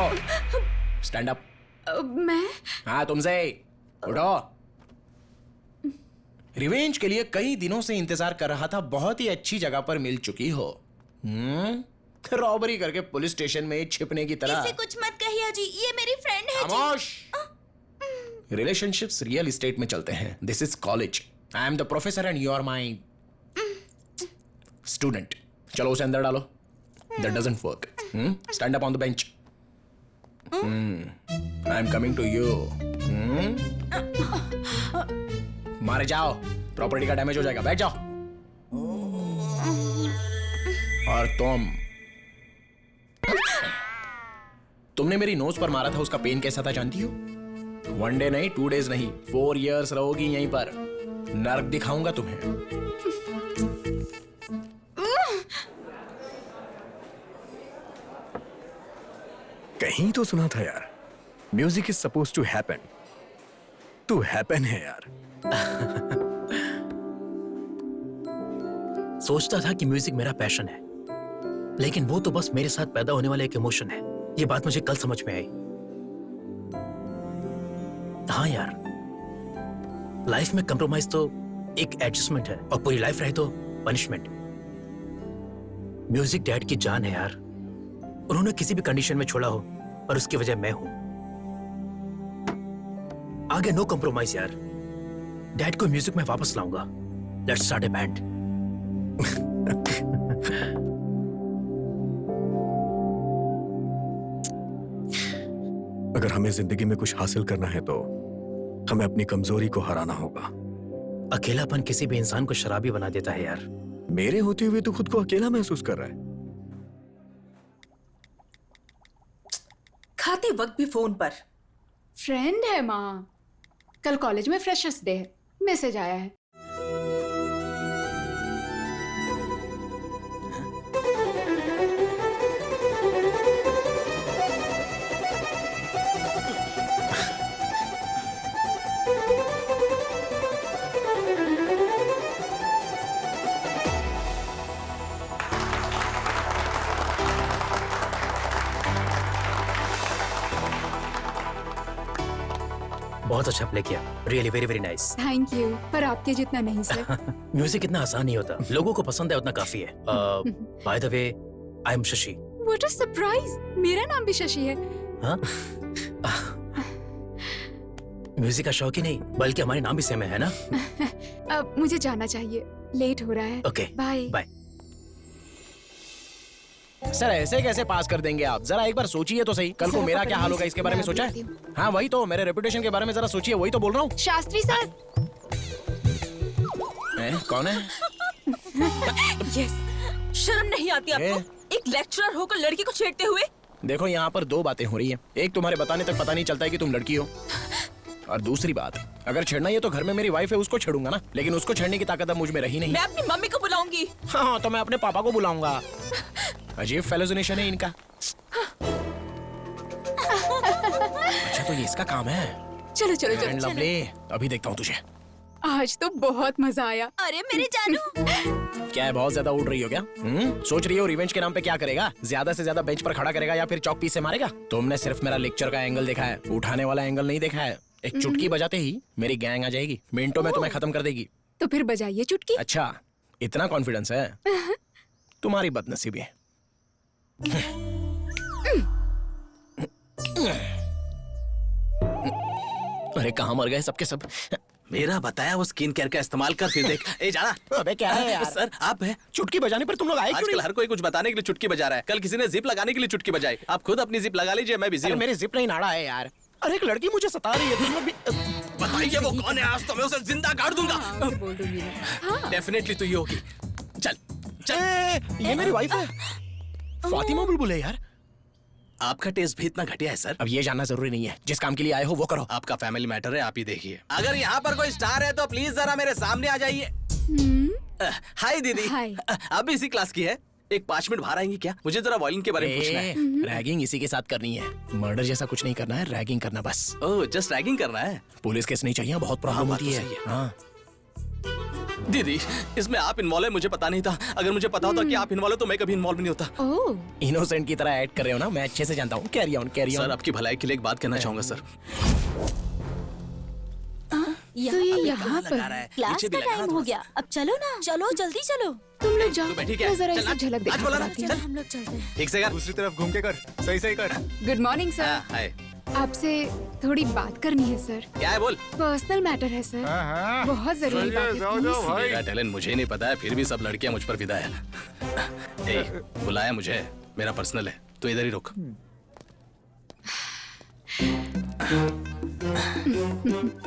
stand up. मैं? हाँ तुमसे, उठो। रिवेंज के लिए कई दिनों से इंतजार कर रहा था, बहुत ही अच्छी जगह पर मिल चुकी हो। रॉबरी करके पुलिस स्टेशन में छिपने की तरह। इसे कुछ मत कहिए जी, ये मेरी फ्रेंड है। खामोश। रिलेशनशिप्स रियल एस्टेट में चलते हैं। This is college. I am the professor and you are my student. चलो उसे अंदर डालो। That doesn't work. Stand up on the bench. I am coming to you. मारे जाओ, प्रॉपर्टी का डैमेज हो जाएगा। बैठ जाओ। और तुमने मेरी नोज पर मारा था, उसका पेन कैसा था जानती हो? 1 डे नहीं, 2 डेज नहीं, 4 years रहोगी यहीं पर। नर्क दिखाऊंगा तुम्हें। कहीं तो सुना था यार, music is suppose to happen. तू हैपन है यार। सोचता था कि म्यूजिक मेरा पैशन है, लेकिन वो तो बस मेरे साथ पैदा होने वाला एक इमोशन है। ये बात मुझे कल समझ में आई। हाँ यार, लाइफ में कंप्रोमाइज तो एक एडजस्टमेंट है, और पूरी लाइफ रहे तो पनिशमेंट। म्यूजिक डैड की जान है यार। उन्होंने किसी भी कंडीशन में छोड़ा हो, पर उसकी वजह मैं हूं। आगे नो कंप्रोमाइज यार। डैड को म्यूजिक में वापस लाऊंगा। Let's start a band. अगर हमें जिंदगी में कुछ हासिल करना है तो हमें अपनी कमजोरी को हराना होगा। अकेलापन किसी भी इंसान को शराबी बना देता है यार। मेरे होते हुए तो खुद को अकेला महसूस कर रहा है। खाते वक्त भी फोन पर। फ्रेंड है माँ, कल कॉलेज में फ्रेशर्स डे है, मैसेज आया है। बहुत अच्छा प्ले किया, really very very nice. Thank you, पर आपके जितना नहीं सर। म्यूजिक इतना आसान नहीं होता, लोगों को पसंद है उतना काफी है। By the way, I am Shashi. What a surprise, मेरा नाम भी शशि है। हाँ? म्यूजिक का शौक ही नहीं, बल्कि हमारे नाम भी सेम है ना? अब मुझे जाना चाहिए, लेट हो रहा है। Okay, bye bye. सर ऐसे कैसे पास कर देंगे आप? जरा एक बार सोचिए तो सही, कल को मेरा क्या हाल होगा इसके बारे में सोचा है? हाँ वही तो, मेरे रेपुटेशन के बारे में जरा सोचिए, वही तो बोल रहा हूँ। शास्त्री सर। कौन है? यस। शर्म नहीं आती आपको? एक लेक्चरर होकर लड़की को छेड़ते हुए। देखो यहाँ पर दो बातें हो रही हैं। एक, तुम्हारे बताने तक पता नहीं चलता है कि तुम लड़की हो, और दूसरी बात, अगर छेड़ना है तो घर में मेरी वाइफ है, उसको छेड़ूंगा ना, लेकिन उसको छेड़ने की ताकत अब मुझ में रही नहीं। मैं अपनी मम्मी को बुलाऊंगी। हाँ तो मैं अपने पापा को बुलाऊंगा। अजीब फेलोजिनेशन है इनका। अच्छा तो ये इसका काम है। चलो चलो चलो, चलो। लवली, अभी देखता हूँ तुझे। आज तो बहुत मजा आया। अरे मेरे जानू। क्या है, बहुत ज्यादा उड़ रही हो क्या? सोच रही हो रिवेंज के नाम पे क्या करेगा? ज्यादा से ज्यादा बेंच पर खड़ा करेगा या फिर चौक पीस से मारेगा? तुमने सिर्फ मेरा लेक्चर का एंगल देखा है, उठाने वाला एंगल नहीं देखा है। एक चुटकी बजाते ही मेरी गैंग आ जाएगी, मिनटों में तुम्हें खत्म कर देगी। तो फिर बजाइए चुटकी। अच्छा, इतना कॉन्फिडेंस है? तुम्हारी बदनसीबी है। अरे कहाँ मर गए सबके सब? मेरा बताया वो स्किन केयर का इस्तेमाल कर, फिर देख। ए जाना। अबे क्या है यार? सर आप है। चुटकी बजाने पर तुम लोग आए क्यों आजकल नहीं? हर कोई कुछ बताने के लिए चुटकी बजा रहा है। कल किसी ने जिप लगाने के लिए चुटकी बजाई। आप खुद अपनी जिप लगा लीजिए, मैं बिजी अरे हूँ। मेरी जिप नहीं नाड़ा है यार। अरे एक लड़की मुझे सता रही है, तुम लोग भी बताइए वो कौन है, आज तो मैं उसे जिंदा गाड़ दूंगा। बोल दूंगी मैं। डेफिनेटली तो ये होगी। चल चल। ये मेरी वाइफ है, फातिमा बुलबुल है यार। आपका टेस्ट भी इतना घटिया है सर? अब ये जानना जरूरी नहीं है, जिस काम के लिए आए हो वो करो। आपका फैमिली मैटर है, आप ही देखिए। अगर यहाँ पर कोई स्टार है तो प्लीज जरा मेरे सामने आ जाइए। हाय दीदी। हाय। आप भी इसी क्लास की है? एक 5 मिनट बाहर आएंगी क्या? मुझे जरा वायलिन के बारे में पूछना है। रैगिंग इसी के साथ करनी है, मर्डर जैसा कुछ नहीं करना है, रैगिंग करना बस। ओह जस्ट रैगिंग करना है? पुलिस केस नहीं चाहिए, बहुत प्रॉब्लम बात होती तो है। सही है। हाँ दीदी इसमें आप इन्वॉल्व है, मुझे पता नहीं था। अगर मुझे पता होता कि आप इन्वॉल्व है तो मैं कभी इन्वॉल्व नहीं होता। ओह, इनोसेंट की तरह ऐड कर रहे हो ना, मैं अच्छे से जानता हूँ। Carry on carry on. Sir आपकी भलाई के लिए एक बात कहना चाहूंगा सर। तो ये यहाँ पर क्लास का टाइम हो गया, अब चलो ना। चलो जल्दी चलो। तुम लोग जाओ, बैठी क्या? मैं जरा चल, इसे आज- झलक आज देखना बोला ना, चाहती हूँ। चल। हम लोग चलते हैं। ठीक से कर। दूसरी तरफ घूम के कर, सही सही कर। Good morning sir. हाय। आपसे थोड़ी बात करनी है सर। क्या है बोल? पर्सनल मैटर है सर, बहुत जरूरी बात है। please। मेरा टैलेंट मुझे नहीं पता है, फिर भी सब लड़कियां मुझ पर फिदा है। ए, बुलाया मुझे, मेरा पर्सनल है, तो इधर ही रुक।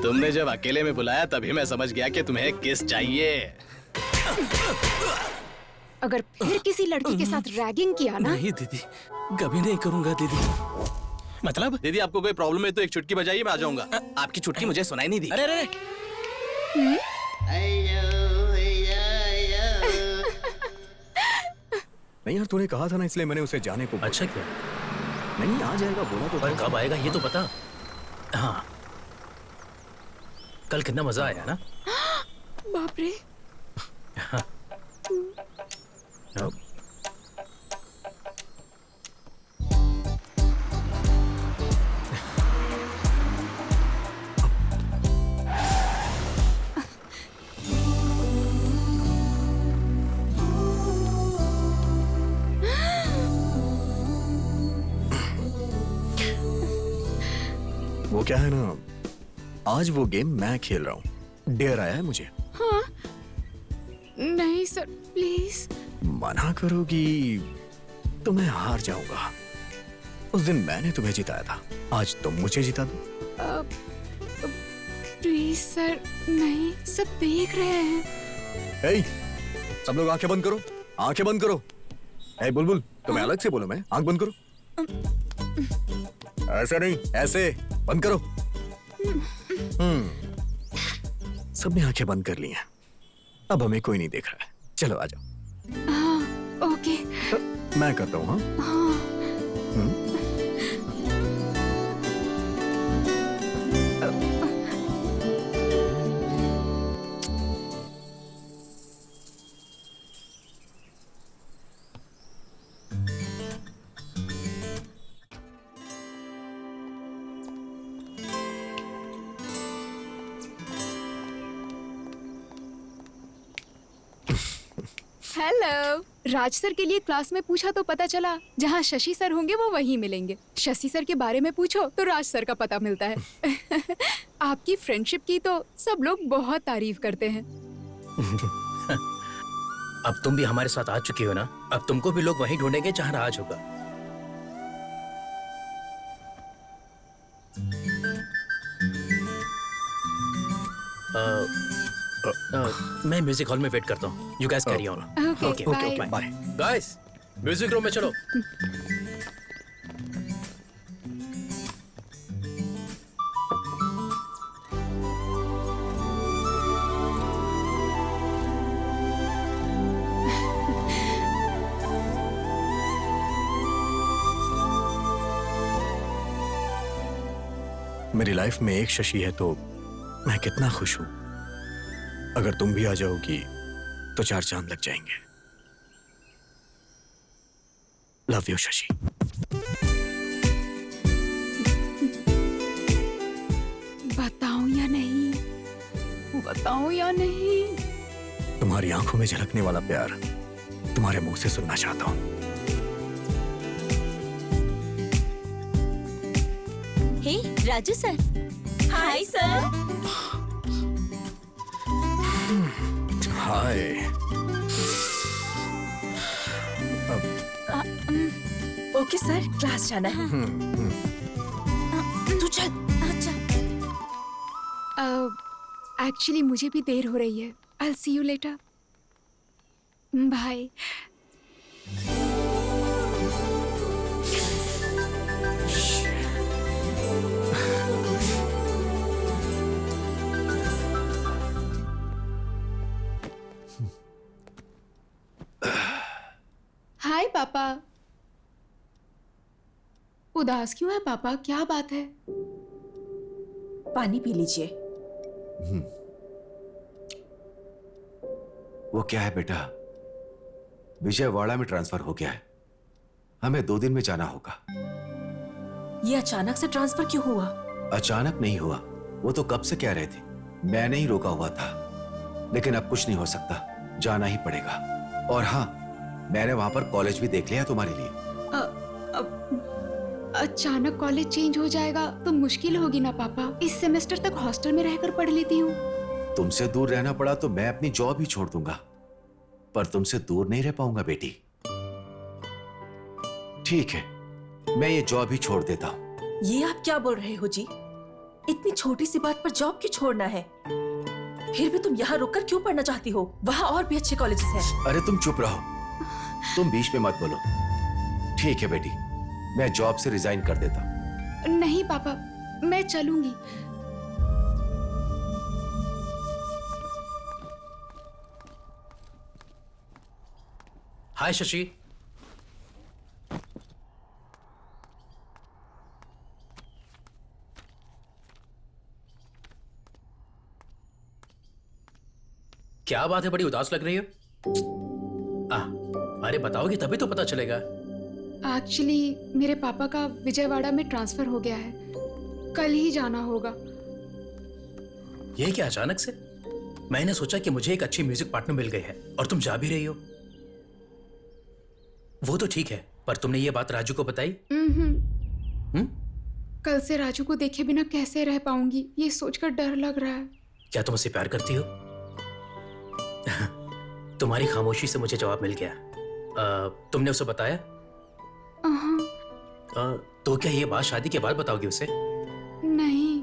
तुमने जब अकेले में बुलाया तभी मैं समझ गया कि तुम्हें किस चाहिए। अगर फिर किसी लड़की के साथ रैगिंग किया ना। नहीं दीदी, कभी नहीं करूंगा दीदी। मतलब? दीदी आपको कोई प्रॉब्लम है तो एक चुटकी बजाइए, मैं आ जाऊंगा। आपकी चुटकी मुझे सुनाई नहीं दी। अरे अरे नहीं यार, तूने कहा था ना, इसलिए मैंने उसे जाने को। अच्छा क्या? नहीं आ जाएगा बोला तो। पर कब आएगा ये तो पता। हाँ, कल कितना मजा आया ना। बाप रे। वो क्या है ना, आज वो गेम मैं खेल रहा हूँ। डेयर आया है मुझे। हाँ? नहीं सर, प्लीज। मना करोगी तो मैं हार जाऊंगा। उस दिन मैंने तुम्हें जिताया था, आज तुम मुझे जिता दो। प्लीज सर, नहीं, सब देख रहे हैं। ए, सब लोग आंखें बंद करो, आंखें बंद करो। ए बुलबुल, तुम्हें अलग से बोलो, मैं आंख बंद करो। ऐसे नहीं, ऐसे बंद करो। सबने आंखें बंद कर ली हैं। अब हमें कोई नहीं देख रहा है। चलो आ जाओ। हाँ, ओके। मैं करता हूँ। हाँ। हेलो। राज सर के लिए क्लास में पूछा तो पता चला जहाँ शशि सर होंगे वो वहीं मिलेंगे। शशि सर के बारे में पूछो तो राज सर का पता मिलता है। आपकी फ्रेंडशिप की तो सब लोग बहुत तारीफ करते हैं। अब तुम भी हमारे साथ आ चुकी हो ना, अब तुमको भी लोग वहीं ढूंढेंगे जहाँ राज होगा। मैं म्यूजिक हॉल में वेट करता हूँ। You guys carry on. Okay, bye. Guys, music room में चलो। मेरी लाइफ में एक शशि है तो मैं कितना खुश हूं। अगर तुम भी आ जाओगी तो 4 चांद लग जाएंगे। Love you Shashi. बताऊं या नहीं? बताऊं या नहीं? तुम्हारी आंखों में झलकने वाला प्यार तुम्हारे मुंह से सुनना चाहता हूं। Hey Raju sir. Hi sir. Hi. Okay sir, class जाना है। तू चल। अच्छा। एक्चुअली मुझे भी देर हो रही है। I'll see you later. Bye. Hi पापा। उदास क्यों है पापा? क्या बात है? पानी पी लीजिए। वो क्या है बेटा, विजयवाड़ा में ट्रांसफर हो गया है। हमें 2 दिन में जाना होगा। ये अचानक से ट्रांसफर क्यों हुआ? अचानक नहीं हुआ, वो तो कब से कह रहे थे। मैंने ही रोका हुआ था, लेकिन अब कुछ नहीं हो सकता, जाना ही पड़ेगा। और हाँ, मैंने वहां पर कॉलेज भी देख लिया तुम्हारे लिए। अचानक कॉलेज चेंज हो जाएगा तो मुश्किल होगी ना पापा। इस सेमेस्टर तक हॉस्टल में रहकर पढ़ लेती हूँ। तुमसे दूर रहना पड़ा तो मैं अपनी जॉब ही छोड़ दूंगा, पर तुमसे दूर नहीं रह पाऊंगा बेटी। ठीक है, मैं ये जॉब ही छोड़ देता हूँ। ये आप क्या बोल रहे हो जी? इतनी छोटी सी बात पर जॉब क्यों छोड़ना है? फिर भी तुम यहाँ रुककर क्यों पढ़ना चाहती हो? वहाँ और भी अच्छे कॉलेजेस हैं। अरे तुम चुप रहो, तुम बीच में मत बोलो। ठीक है बेटी, मैं जॉब से रिजाइन कर देता हूँ। नहीं पापा, मैं चलूंगी। हाय शशि। क्या बात है, बड़ी उदास लग रही हो? अरे बताओगे तभी तो पता चलेगा। एक्चुअली मेरे पापा का विजयवाड़ा में ट्रांसफर हो गया है, कल ही जाना होगा। ये क्या अचानक से? मैंने सोचा कि मुझे एक अच्छी म्यूजिक पार्टनर मिल गई है और तुम जा भी रही हो। वो तो ठीक है, पर तुमने ये बात राजू को बताई? कल से राजू को देखे बिना कैसे रह पाऊंगी, ये सोचकर डर लग रहा है। क्या तुम उससे प्यार करती हो? तुम्हारी खामोशी से मुझे जवाब मिल गया। तुमने उसे बताया? तो क्या ये बात शादी के बाद बताओगी उसे? नहीं।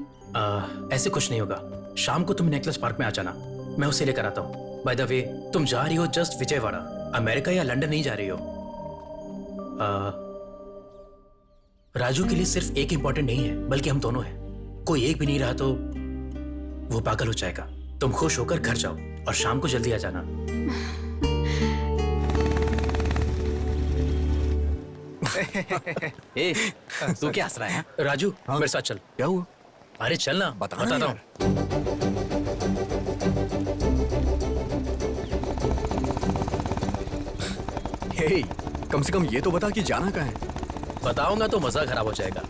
ऐसे कुछ नहीं होगा। शाम को तुम नेकलेस पार्क में आ जाना, मैं उसे लेकर आता हूँ। बाय द वे, तुम जा रही हो जस्ट विजयवाड़ा, अमेरिका या लंदन नहीं जा रही हो। राजू के लिए सिर्फ एक इंपॉर्टेंट नहीं है, बल्कि हम दोनों हैं। कोई एक भी नहीं रहा तो वो पागल हो जाएगा। तुम खुश होकर घर जाओ और शाम को जल्दी आ जाना। तू क्या हंस रहा है? राजू मेरे साथ चल। क्या हुआ? अरे चल ना, बताता हूँ। हे, कम से कम ये तो बता कि जाना कहाँ है। बताऊंगा तो मजा खराब हो जाएगा,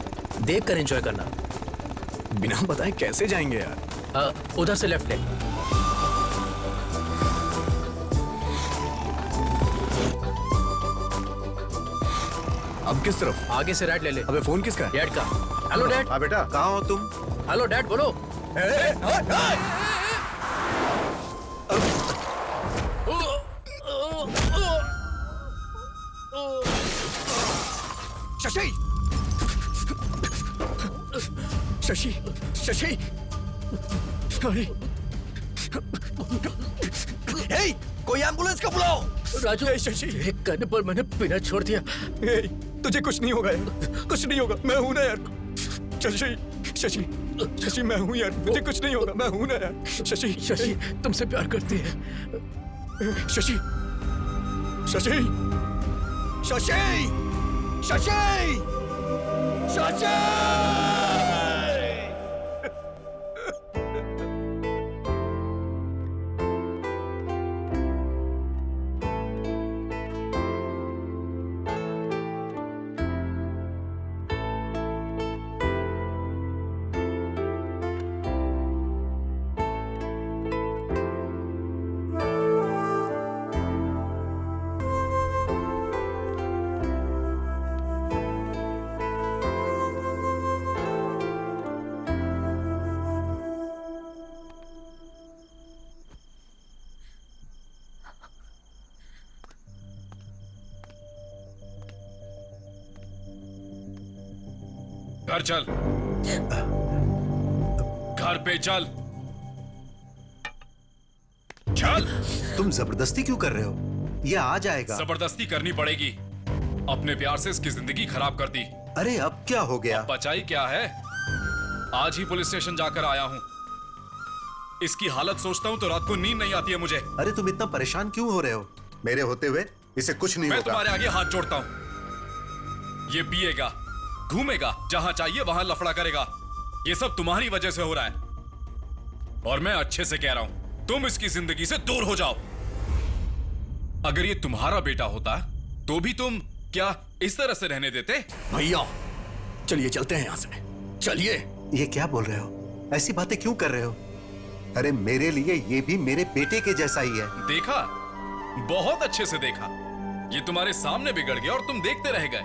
देख कर एंजॉय करना। बिना बताए कैसे जाएंगे यार? उधर से लेफ्ट ले। अब किस तरफ? आगे से राइट ले ले। अबे फोन किसका है? डैड का। Hello dad. हाँ बेटा, कहाँ हो तुम? हेलो डैड, बोलो। शशि! शशि! शशि! अरे! हे! कोई एम्बुलेंस को बुलाओ! राजू, शशि! एक करने पर मैंने पीना छोड़ दिया। हे! तुझे कुछ नहीं होगा यार, कुछ नहीं होगा, मैं हूं ना यार। शशि! शशि! शशि, मैं हूं यार, मुझे कुछ नहीं होगा, मैं हूं ना यार। शशि! शशि तुमसे प्यार करती है। शशि! शशि! शशि! शशि! शशि! घर चल, घर पे चल, चल। तुम जबरदस्ती क्यों कर रहे हो? ये आ जाएगा। जबरदस्ती करनी पड़ेगी। अपने प्यार से इसकी जिंदगी खराब कर दी। अरे अब क्या हो गया? बचाई क्या है? आज ही पुलिस स्टेशन जाकर आया हूँ। इसकी हालत सोचता हूँ तो रात को नींद नहीं आती है मुझे। अरे तुम इतना परेशान क्यों हो रहे हो? मेरे होते हुए इसे कुछ नहीं मैं होगा। तुम्हारे आगे हाथ जोड़ता हूँ। ये पिएगा, घूमेगा, जहां चाहिए वहां लफड़ा करेगा। ये सब तुम्हारी वजह से हो रहा है और मैं अच्छे से कह रहा हूं, तुम इसकी जिंदगी से दूर हो जाओ। अगर ये तुम्हारा बेटा होता तो भी तुम क्या इस तरह से रहने देते? भैया चलिए चलते हैं यहां से, चलिए। ये क्या बोल रहे हो? ऐसी बातें क्यों कर रहे हो? अरे मेरे लिए ये भी मेरे बेटे के जैसा ही है। देखा, बहुत अच्छे से देखा। ये तुम्हारे सामने बिगड़ गया और तुम देखते रह गए।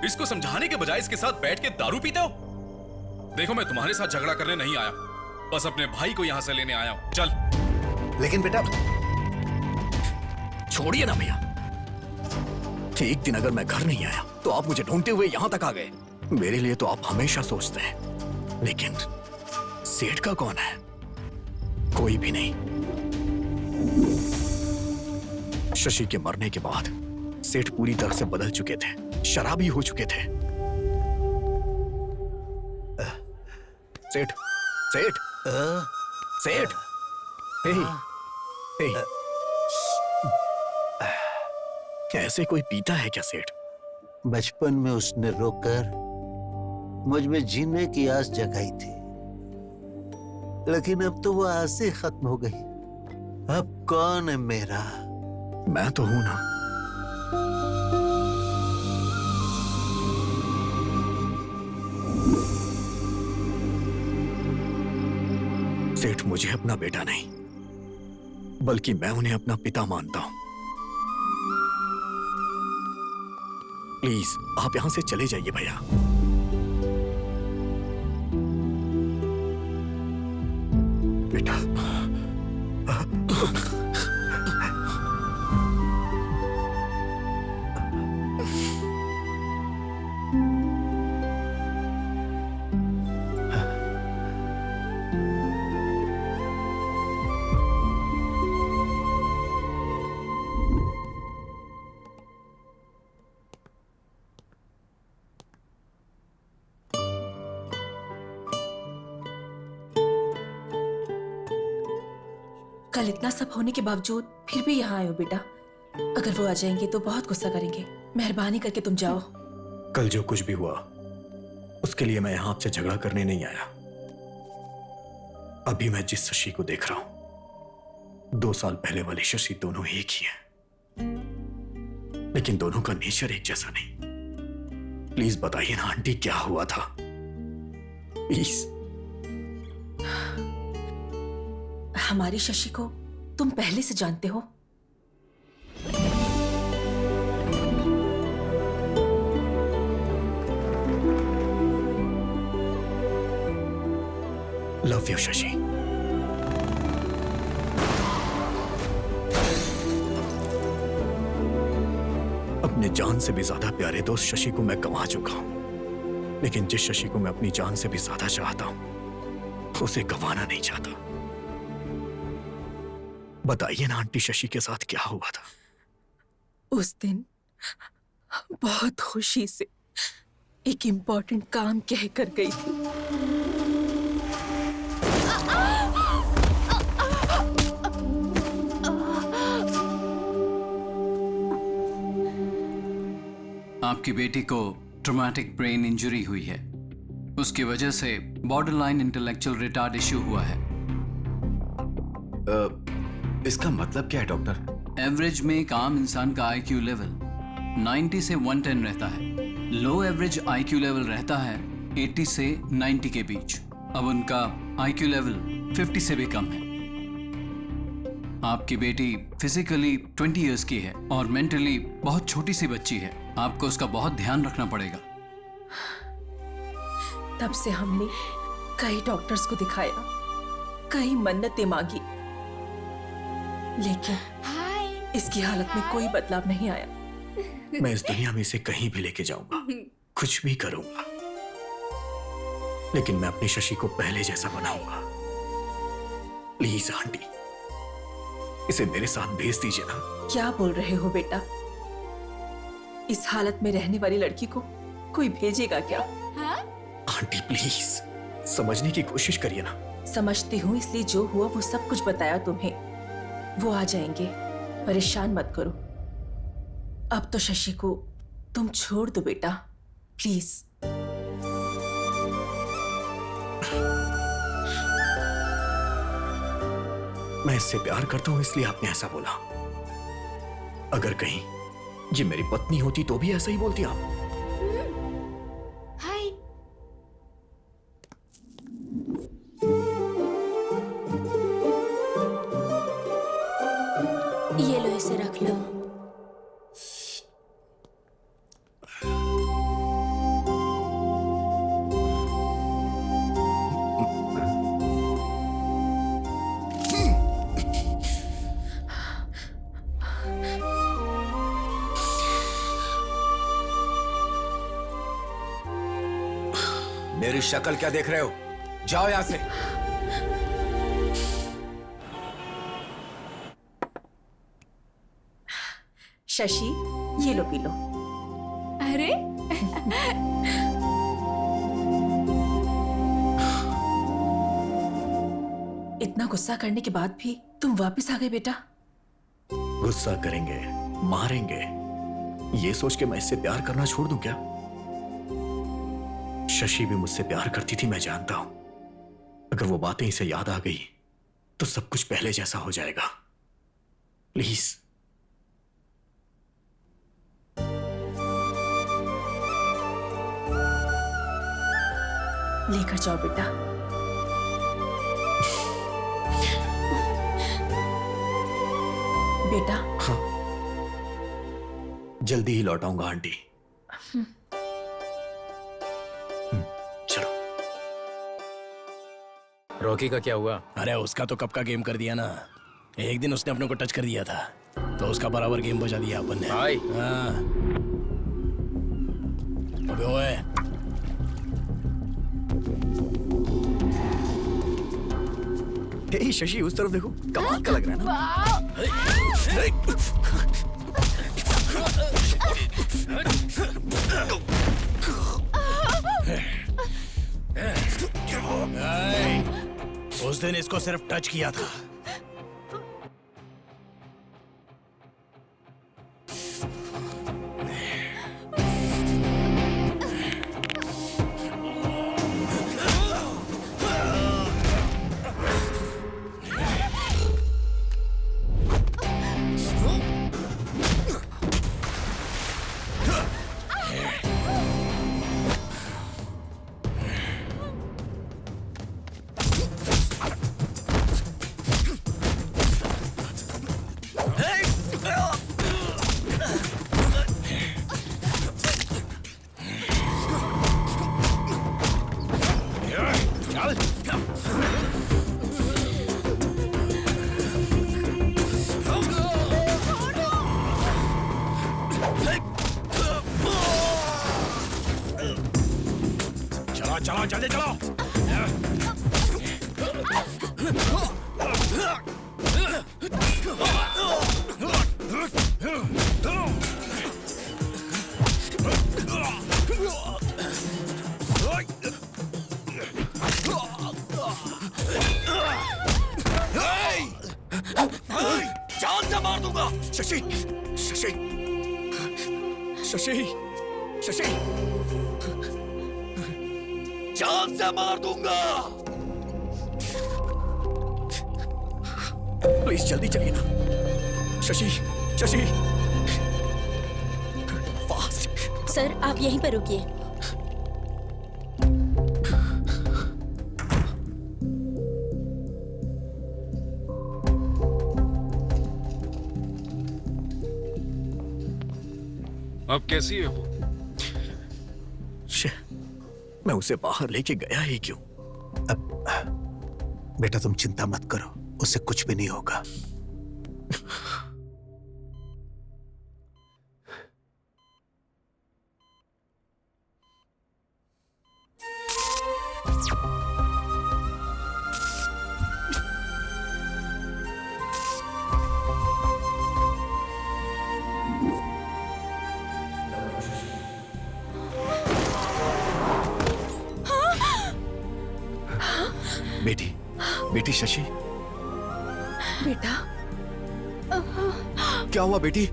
इसको समझाने के बजाय इसके साथ बैठ के दारू पीते हो। देखो, मैं तुम्हारे साथ झगड़ा करने नहीं आया, बस अपने भाई को यहां से लेने आया हूं। चल। लेकिन बेटा, छोड़िए ना भैया। एक दिन अगर मैं घर नहीं आया तो आप मुझे ढूंढते हुए यहां तक आ गए। मेरे लिए तो आप हमेशा सोचते हैं, लेकिन सेठ का कौन है? कोई भी नहीं। शशि के मरने के बाद सेठ पूरी तरह से बदल चुके थे, शराबी हो चुके थे। सेठ, सेठ, सेठ, ऐसे कोई पीता है क्या सेठ? बचपन में उसने रोकर मुझ में जीने की आस जगाई थी, लेकिन अब तो वो आस ही खत्म हो गई। अब कौन है मेरा? मैं तो हूं ना। सेठ मुझे अपना बेटा नहीं, बल्कि मैं उन्हें अपना पिता मानता हूं। प्लीज आप यहां से चले जाइए भैया। बेटा कल इतना सब होने के बावजूद फिर भी यहाँ आए हो बेटा। अगर वो आ जाएंगे तो बहुत गुस्सा करेंगे। मेहरबानी करके तुम जाओ। कल जो कुछ भी हुआ उसके लिए मैं यहां आपसे झगड़ा करने नहीं आया। अभी मैं जिस शशि को देख रहा हूं 2 साल पहले वाली शशि दोनों एक ही हैं, लेकिन दोनों का नेचर एक जैसा नहीं। प्लीज बताइए ना आंटी क्या हुआ था, प्लीज। हमारी शशि को तुम पहले से जानते हो। Love you Shashi. अपने जान से भी ज्यादा प्यारे दोस्त शशि को मैं गंवा चुका हूं, लेकिन जिस शशि को मैं अपनी जान से भी ज्यादा चाहता हूं उसे गंवाना नहीं चाहता। बताइए ना आंटी शशि के साथ क्या हुआ था? उस दिन बहुत खुशी से एक इम्पोर्टेंट काम कह कर गई थी। आपकी बेटी को ट्रॉमेटिक ब्रेन इंजरी हुई है। उसकी वजह से बॉर्डरलाइन इंटेलेक्चुअल रिटार्ड इश्यू हुआ है। इसका मतलब क्या है डॉक्टर? एवरेज में एक आम इंसान का आईक्यू लेवल 90 से 110 रहता है। लो एवरेज आईक्यू लेवल रहता है 80 से 90 के बीच। अब उनका आईक्यू लेवल 50 से भी कम है। आपकी बेटी फिजिकली 20 इयर्स की है और मेंटली बहुत छोटी सी बच्ची है। आपको उसका बहुत ध्यान रखना पड़ेगा। तब से हमने कई डॉक्टर्स को दिखाया, कई मन्नतें मांगी, लेकिन इसकी हालत में कोई बदलाव नहीं आया। मैं इस दुनिया में इसे कहीं भी लेके जाऊंगा, कुछ भी करूंगा, लेकिन मैं अपनी शशि को पहले जैसा बनाऊंगा। प्लीज आंटी, इसे मेरे साथ भेज दीजिए ना। क्या बोल रहे हो बेटा? इस हालत में रहने वाली लड़की को कोई भेजेगा क्या? आंटी प्लीज समझने की कोशिश करिए ना। समझती हूँ, इसलिए जो हुआ वो सब कुछ बताया तुम्हें। वो आ जाएंगे, परेशान मत करो। अब तो शशि को तुम छोड़ दो बेटा, प्लीज। मैं इससे प्यार करता हूं इसलिए आपने ऐसा बोला। अगर कहीं ये मेरी पत्नी होती तो भी ऐसा ही बोलती आप। हाय। ये लो, इसे रख लो। मेरी शक्ल क्या देख रहे हो? जाओ यहां से। शशि, ये लो, पी लो। अरे इतना गुस्सा करने के बाद भी तुम वापस आ गए बेटा। गुस्सा करेंगे, मारेंगे, ये सोच के मैं इससे प्यार करना छोड़ दूं क्या? शशि भी मुझसे प्यार करती थी, मैं जानता हूं। अगर वो बातें इसे याद आ गई तो सब कुछ पहले जैसा हो जाएगा। प्लीज लेकर जाओ बेटा। बेटा हाँ, जल्दी ही लौटाऊंगा आंटी। चलो। रॉकी का क्या हुआ? अरे उसका तो कब का गेम कर दिया ना। एक दिन उसने अपने को टच कर दिया था तो उसका बराबर गेम बजा दिया अपन ने। भाई। हाँ। अबे ओए। हे शशि, उस तरफ देखो, कमाल का लग रहा है ना। उस दिन इसको सिर्फ टच किया था। चलो जल्दी चलो। जान से मार दूंगा। शशि, शशि, शशि, शशि, जान से मार दूंगा। प्लीज जल्दी चलिए ना। शशि, शशि, फास्ट। सर आप यहीं पर रुकिए। अब कैसी है वो? मैं उसे बाहर लेके गया ही क्यों? अब बेटा तुम चिंता मत करो, उसे कुछ भी नहीं होगा। बेटी, बेटी शशि, बेटा क्या हुआ बेटी?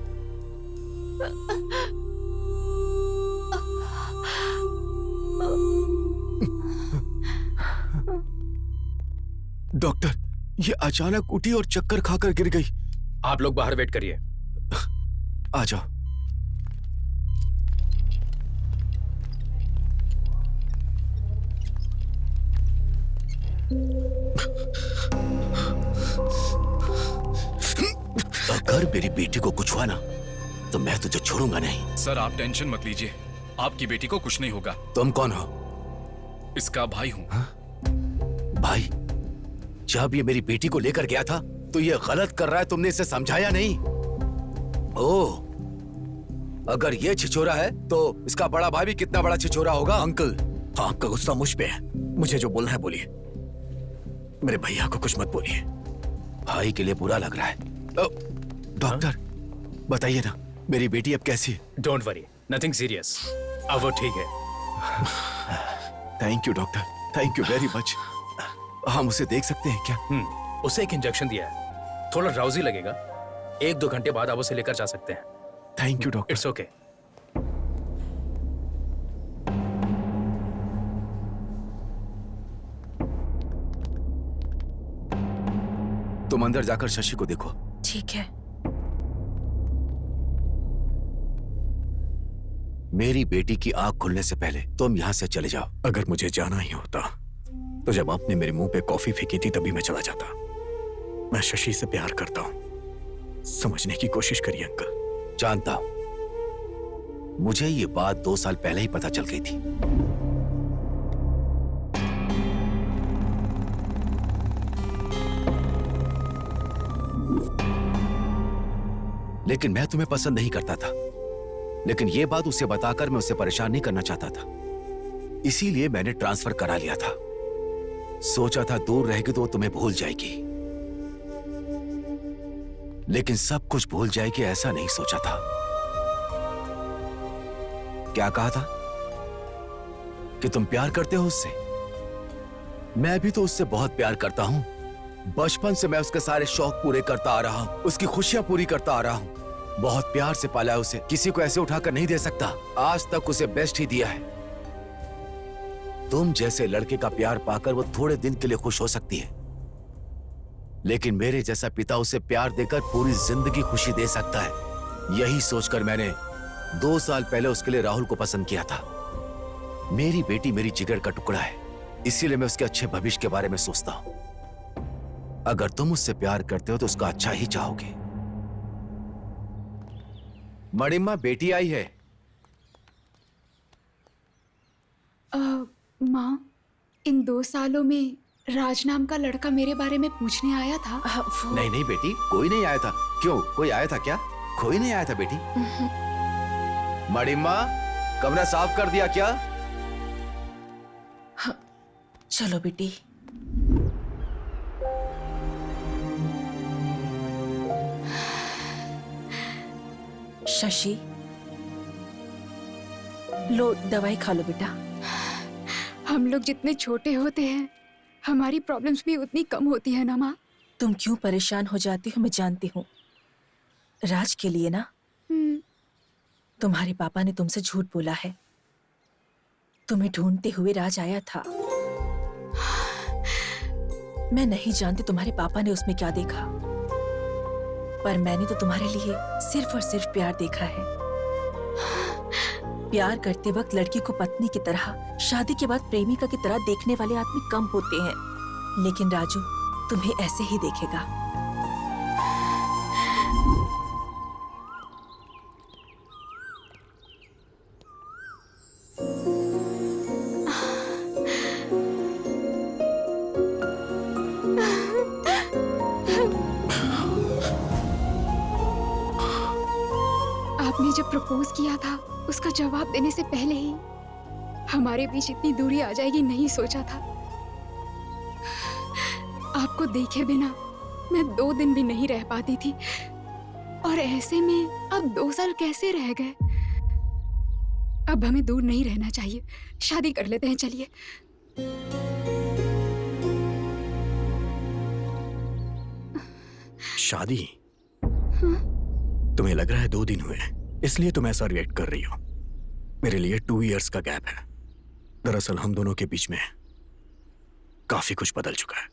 डॉक्टर, ये अचानक उठी और चक्कर खाकर गिर गई। आप लोग बाहर वेट करिए। आ जाओ। अगर मेरी बेटी को कुछ हुआ ना तो मैं तुझे छोड़ूंगा नहीं। सर आप टेंशन मत लीजिए, आपकी बेटी को कुछ नहीं होगा। तुम कौन हो? इसका भाई हूं। भाई? जब ये मेरी बेटी को लेकर गया था तो ये गलत कर रहा है, तुमने इसे समझाया नहीं? ओह, अगर ये छिछोरा है तो इसका बड़ा भाई भी कितना बड़ा छिछोरा होगा। अंकल, आपका गुस्सा मुझ पे है। मुझे जो बोलना है बोलिए, मेरे भैया को कुछ मत बोलिए। भाई के लिए बुरा लग रहा है। डॉक्टर बताइए ना, मेरी बेटी अब कैसी है? Don't worry, nothing serious. अब वो ठीक है। Thank you doctor, thank you very much. हम उसे देख सकते हैं क्या? उसे एक इंजेक्शन दिया है, थोड़ा ड्राउजी लगेगा। 1-2 घंटे बाद आप उसे लेकर जा सकते हैं। Thank you doctor. It's okay. तुम अंदर जाकर शशि को देखो। ठीक है। मेरी बेटी की आंख खुलने से पहले तुम यहाँ से चले जाओ। अगर मुझे जाना ही होता तो जब आपने मेरे मुंह पे कॉफी फेंकी थी तभी मैं चला जाता। मैं शशि से प्यार करता हूं, समझने की कोशिश करिए अंकल। जानता हूं, मुझे ये बात 2 साल पहले ही पता चल गई थी। लेकिन मैं तुम्हें पसंद नहीं करता था। लेकिन यह बात उसे बताकर मैं उसे परेशान नहीं करना चाहता था, इसीलिए मैंने ट्रांसफर करा लिया था। सोचा था दूर रहेगी तो वो तुम्हें भूल जाएगी, लेकिन सब कुछ भूल जाएगी ऐसा नहीं सोचा था। क्या कहा था कि तुम प्यार करते हो उससे? मैं भी तो उससे बहुत प्यार करता हूं। बचपन से मैं उसके सारे शौक पूरे करता आ रहा हूं, उसकी खुशियां पूरी करता आ रहा हूं। बहुत प्यार से पाला है उसे, किसी को ऐसे उठाकर नहीं दे सकता। आज तक उसे बेस्ट ही दिया है। तुम जैसे लड़के का प्यार पाकर वो थोड़े दिन के लिए खुश हो सकती है, लेकिन मेरे जैसा पिता उसे प्यार देकर पूरी जिंदगी खुशी दे सकता है। यही सोचकर मैंने 2 साल पहले उसके लिए राहुल को पसंद किया था। मेरी बेटी मेरी जिगर का टुकड़ा है, इसीलिए मैं उसके अच्छे भविष्य के बारे में सोचता हूं। अगर तुम उससे प्यार करते हो तो उसका अच्छा ही चाहोगे। मणिम्मा, बेटी आई है। माँ, इन 2 सालों में राज नाम का लड़का मेरे बारे में पूछने आया था। नहीं नहीं बेटी, कोई नहीं आया था। क्यों, कोई आया था क्या? कोई नहीं आया था बेटी। मणिम्मा, कमरा साफ कर दिया क्या? हाँ, चलो बेटी। शशि, लो दवाई खा लो बेटा। हम लोग जितने छोटे होते हैं हमारी प्रॉब्लम्स भी उतनी कम होती है ना माँ। तुम क्यों परेशान हो जाती हो मैं जानती हूँ। राज के लिए ना, तुम्हारे पापा ने तुमसे झूठ बोला है। तुम्हें ढूंढते हुए राज आया था। मैं नहीं जानती तुम्हारे पापा ने उसमें क्या देखा, पर मैंने तो तुम्हारे लिए सिर्फ और सिर्फ प्यार देखा है। प्यार करते वक्त लड़की को पत्नी की तरह, शादी के बाद प्रेमिका की तरह देखने वाले आदमी कम होते हैं, लेकिन राजू तुम्हें ऐसे ही देखेगा। आपने जब प्रपोज किया था उसका जवाब देने से पहले ही हमारे बीच इतनी दूरी आ जाएगी नहीं सोचा था। आपको देखे बिना मैं 2 दिन भी नहीं रह पाती थी, और ऐसे में अब 2 साल कैसे रह गए। अब हमें दूर नहीं रहना चाहिए, शादी कर लेते हैं। चलिए। शादी? तुम्हें लग रहा है 2 दिन हुए हैं इसलिए तुम ऐसा रिएक्ट कर रही हो। मेरे लिए 2 इयर्स का गैप है। दरअसल हम दोनों के बीच में काफी कुछ बदल चुका है।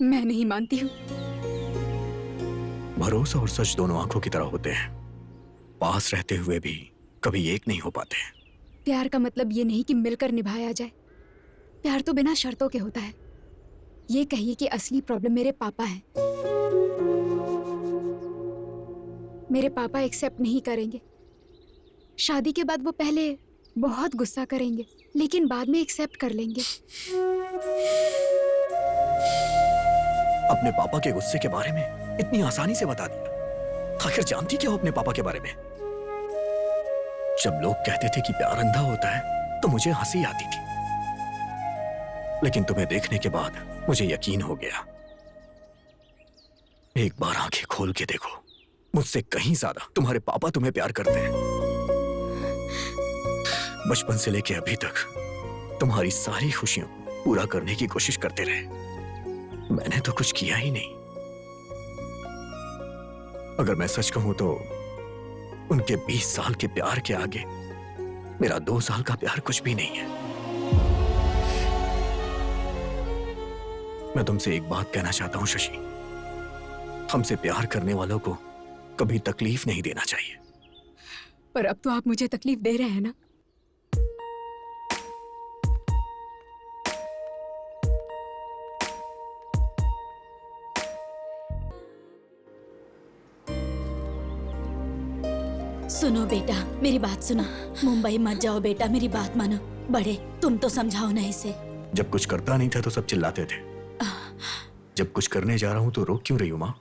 मैं नहीं मानती हूँ। भरोसा और सच दोनों आंखों की तरह होते हैं, पास रहते हुए भी कभी एक नहीं हो पाते। प्यार का मतलब ये नहीं कि मिलकर निभाया जाए। प्यार तो बिना शर्तों के होता है। ये कहिए कि असली प्रॉब्लम मेरे पापा है। मेरे पापा एक्सेप्ट नहीं करेंगे। शादी के बाद वो पहले बहुत गुस्सा करेंगे, लेकिन बाद में एक्सेप्ट कर लेंगे। अपने पापा के गुस्से के बारे में इतनी आसानी से बता दिया। आखिर जानती क्या हो अपने पापा के बारे में? जब लोग कहते थे कि प्यार अंधा होता है तो मुझे हंसी आती थी, लेकिन तुम्हें देखने के बाद मुझे यकीन हो गया। एक बार आंखें खोल के देखो, मुझसे कहीं ज्यादा तुम्हारे पापा तुम्हें प्यार करते हैं। बचपन से लेके अभी तक तुम्हारी सारी खुशियों पूरा करने की कोशिश करते रहे। मैंने तो कुछ किया ही नहीं। अगर मैं सच कहूं तो उनके 20 साल के प्यार के आगे मेरा 2 साल का प्यार कुछ भी नहीं है। मैं तुमसे एक बात कहना चाहता हूं शशि, हमसे प्यार करने वालों को कभी तकलीफ नहीं देना चाहिए। पर अब तो आप मुझे तकलीफ दे रहे हैं ना। सुनो बेटा, मेरी बात सुनो। मुंबई मत जाओ बेटा, मेरी बात मानो। बड़े, तुम तो समझाओ ना इसे। जब कुछ करता नहीं था तो सब चिल्लाते थे, जब कुछ करने जा रहा हूं तो रोक क्यों रही हो माँ?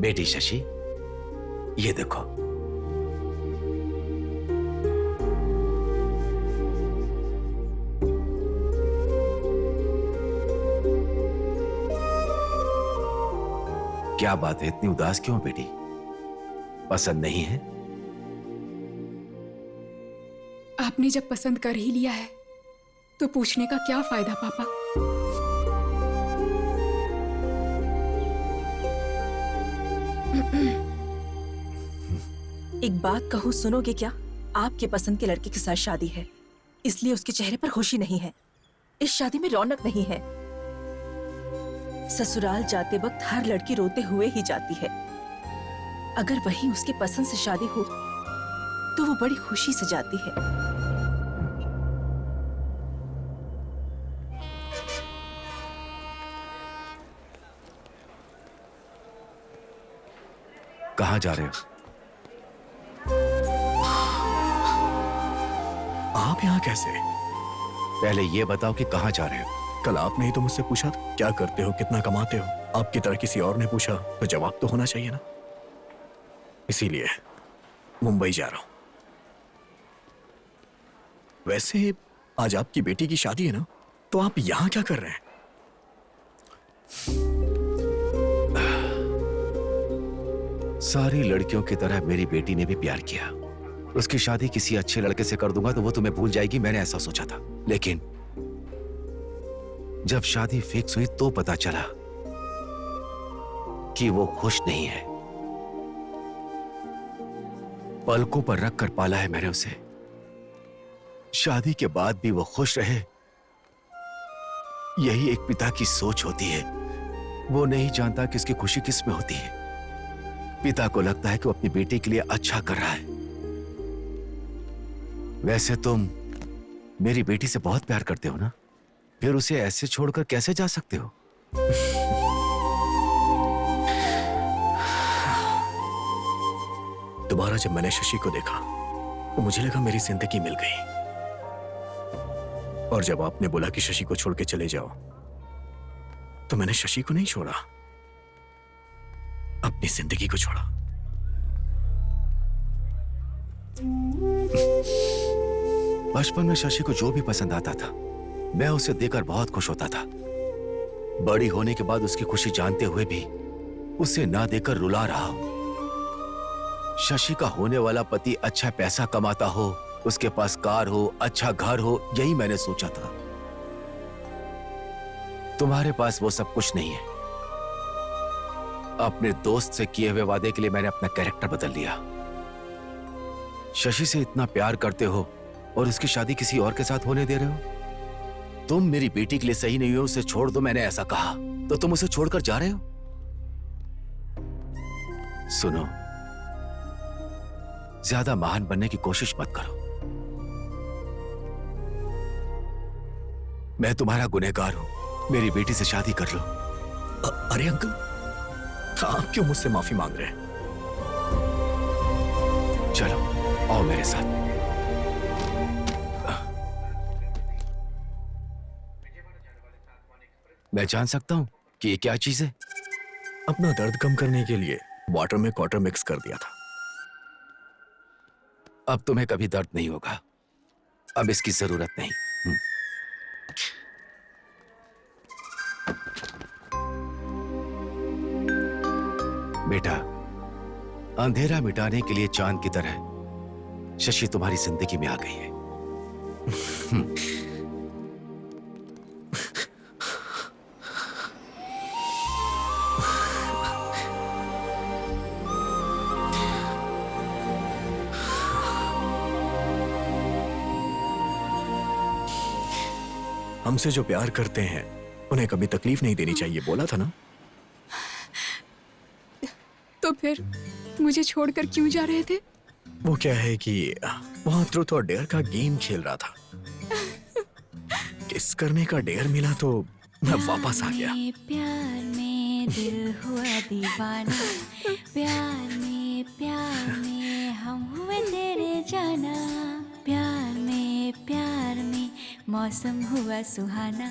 बेटी शशि, ये देखो। क्या बात है, इतनी उदास क्यों बेटी? पसंद नहीं है? आपने जब पसंद कर ही लिया है तो पूछने का क्या फायदा पापा। एक बात कहूँ, सुनोगे क्या? आपके पसंद के लड़के के साथ शादी है, इसलिए उसके चेहरे पर खुशी नहीं है। इस शादी में रौनक नहीं है। ससुराल जाते वक्त हर लड़की रोते हुए ही जाती है। अगर वही उसके पसंद से शादी हो तो वो बड़ी खुशी से जाती है। कहाँ जा रहे हो? आप यहाँ कैसे? पहले ये बताओ कि कहाँ जा रहे हो? कल आपने ही तो मुझसे पूछा था क्या करते हो, कितना कमाते हो। आपकी तरह किसी और ने पूछा तो जवाब तो होना चाहिए ना, इसीलिए मुंबई जा रहा हूं। वैसे आज आपकी बेटी की शादी है ना, तो आप यहां क्या कर रहे हैं? सारी लड़कियों की तरह मेरी बेटी ने भी प्यार किया। उसकी शादी किसी अच्छे लड़के से कर दूंगा तो वो तुम्हें भूल जाएगी, मैंने ऐसा सोचा था। लेकिन जब शादी फिक्स हुई तो पता चला कि वो खुश नहीं है। पलकों पर रख कर पाला है मैंने उसे। शादी के बाद भी वो खुश रहे, यही एक पिता की सोच होती है। वो नहीं जानता कि उसकी खुशी किस में होती है। पिता को लगता है कि वो अपनी बेटी के लिए अच्छा कर रहा है। वैसे तुम मेरी बेटी से बहुत प्यार करते हो ना, फिर उसे ऐसे छोड़कर कैसे जा सकते हो? दोबारा जब मैंने शशि को देखा तो मुझे लगा मेरी जिंदगी मिल गई। और जब आपने बोला कि शशि को छोड़ के चले जाओ, तो मैंने शशि को नहीं छोड़ा, अपनी जिंदगी को छोड़ा। बचपन में शशि को जो भी पसंद आता था मैं उसे देकर बहुत खुश होता था। बड़ी होने के बाद उसकी खुशी जानते हुए भी उसे ना देकर रुला रहा हूं। शशि का होने वाला पति अच्छा पैसा कमाता हो, उसके पास कार हो, अच्छा घर हो, यही मैंने सोचा था। तुम्हारे पास वो सब कुछ नहीं है। अपने दोस्त से किए हुए वादे के लिए मैंने अपना कैरेक्टर बदल लिया। शशि से इतना प्यार करते हो और उसकी शादी किसी और के साथ होने दे रहे हो? तुम मेरी बेटी के लिए सही नहीं हो, उसे छोड़ दो, मैंने ऐसा कहा, तो तुम उसे छोड़कर जा रहे हो? सुनो, ज्यादा महान बनने की कोशिश मत करो। मैं तुम्हारा गुनहगार हूं, मेरी बेटी से शादी कर लो। अरे अंकल, आप क्यों मुझसे माफी मांग रहे हैं? चलो आओ मेरे साथ। मैं जान सकता हूं कि ये क्या चीज है? अपना दर्द कम करने के लिए वाटर में क्वार्टर मिक्स कर दिया था। अब तुम्हें कभी दर्द नहीं होगा, अब इसकी जरूरत नहीं। बेटा, अंधेरा मिटाने के लिए चांद की तरह शशि तुम्हारी जिंदगी में आ गई है। हमसे जो प्यार करते हैं उन्हें कभी तकलीफ नहीं देनी चाहिए, बोला था ना? तो फिर मुझे छोड़कर क्यों जा रहे थे? वो क्या है कि वहां ट्रूथ और डेयर का गेम खेल रहा था। किस करने का डेयर मिला तो मैं वापस आ गया। प्यार में दिल हुआ दीवाना, प्यार में हम हुए तेरे जाना, प्यार में मौसम हुआ सुहाना।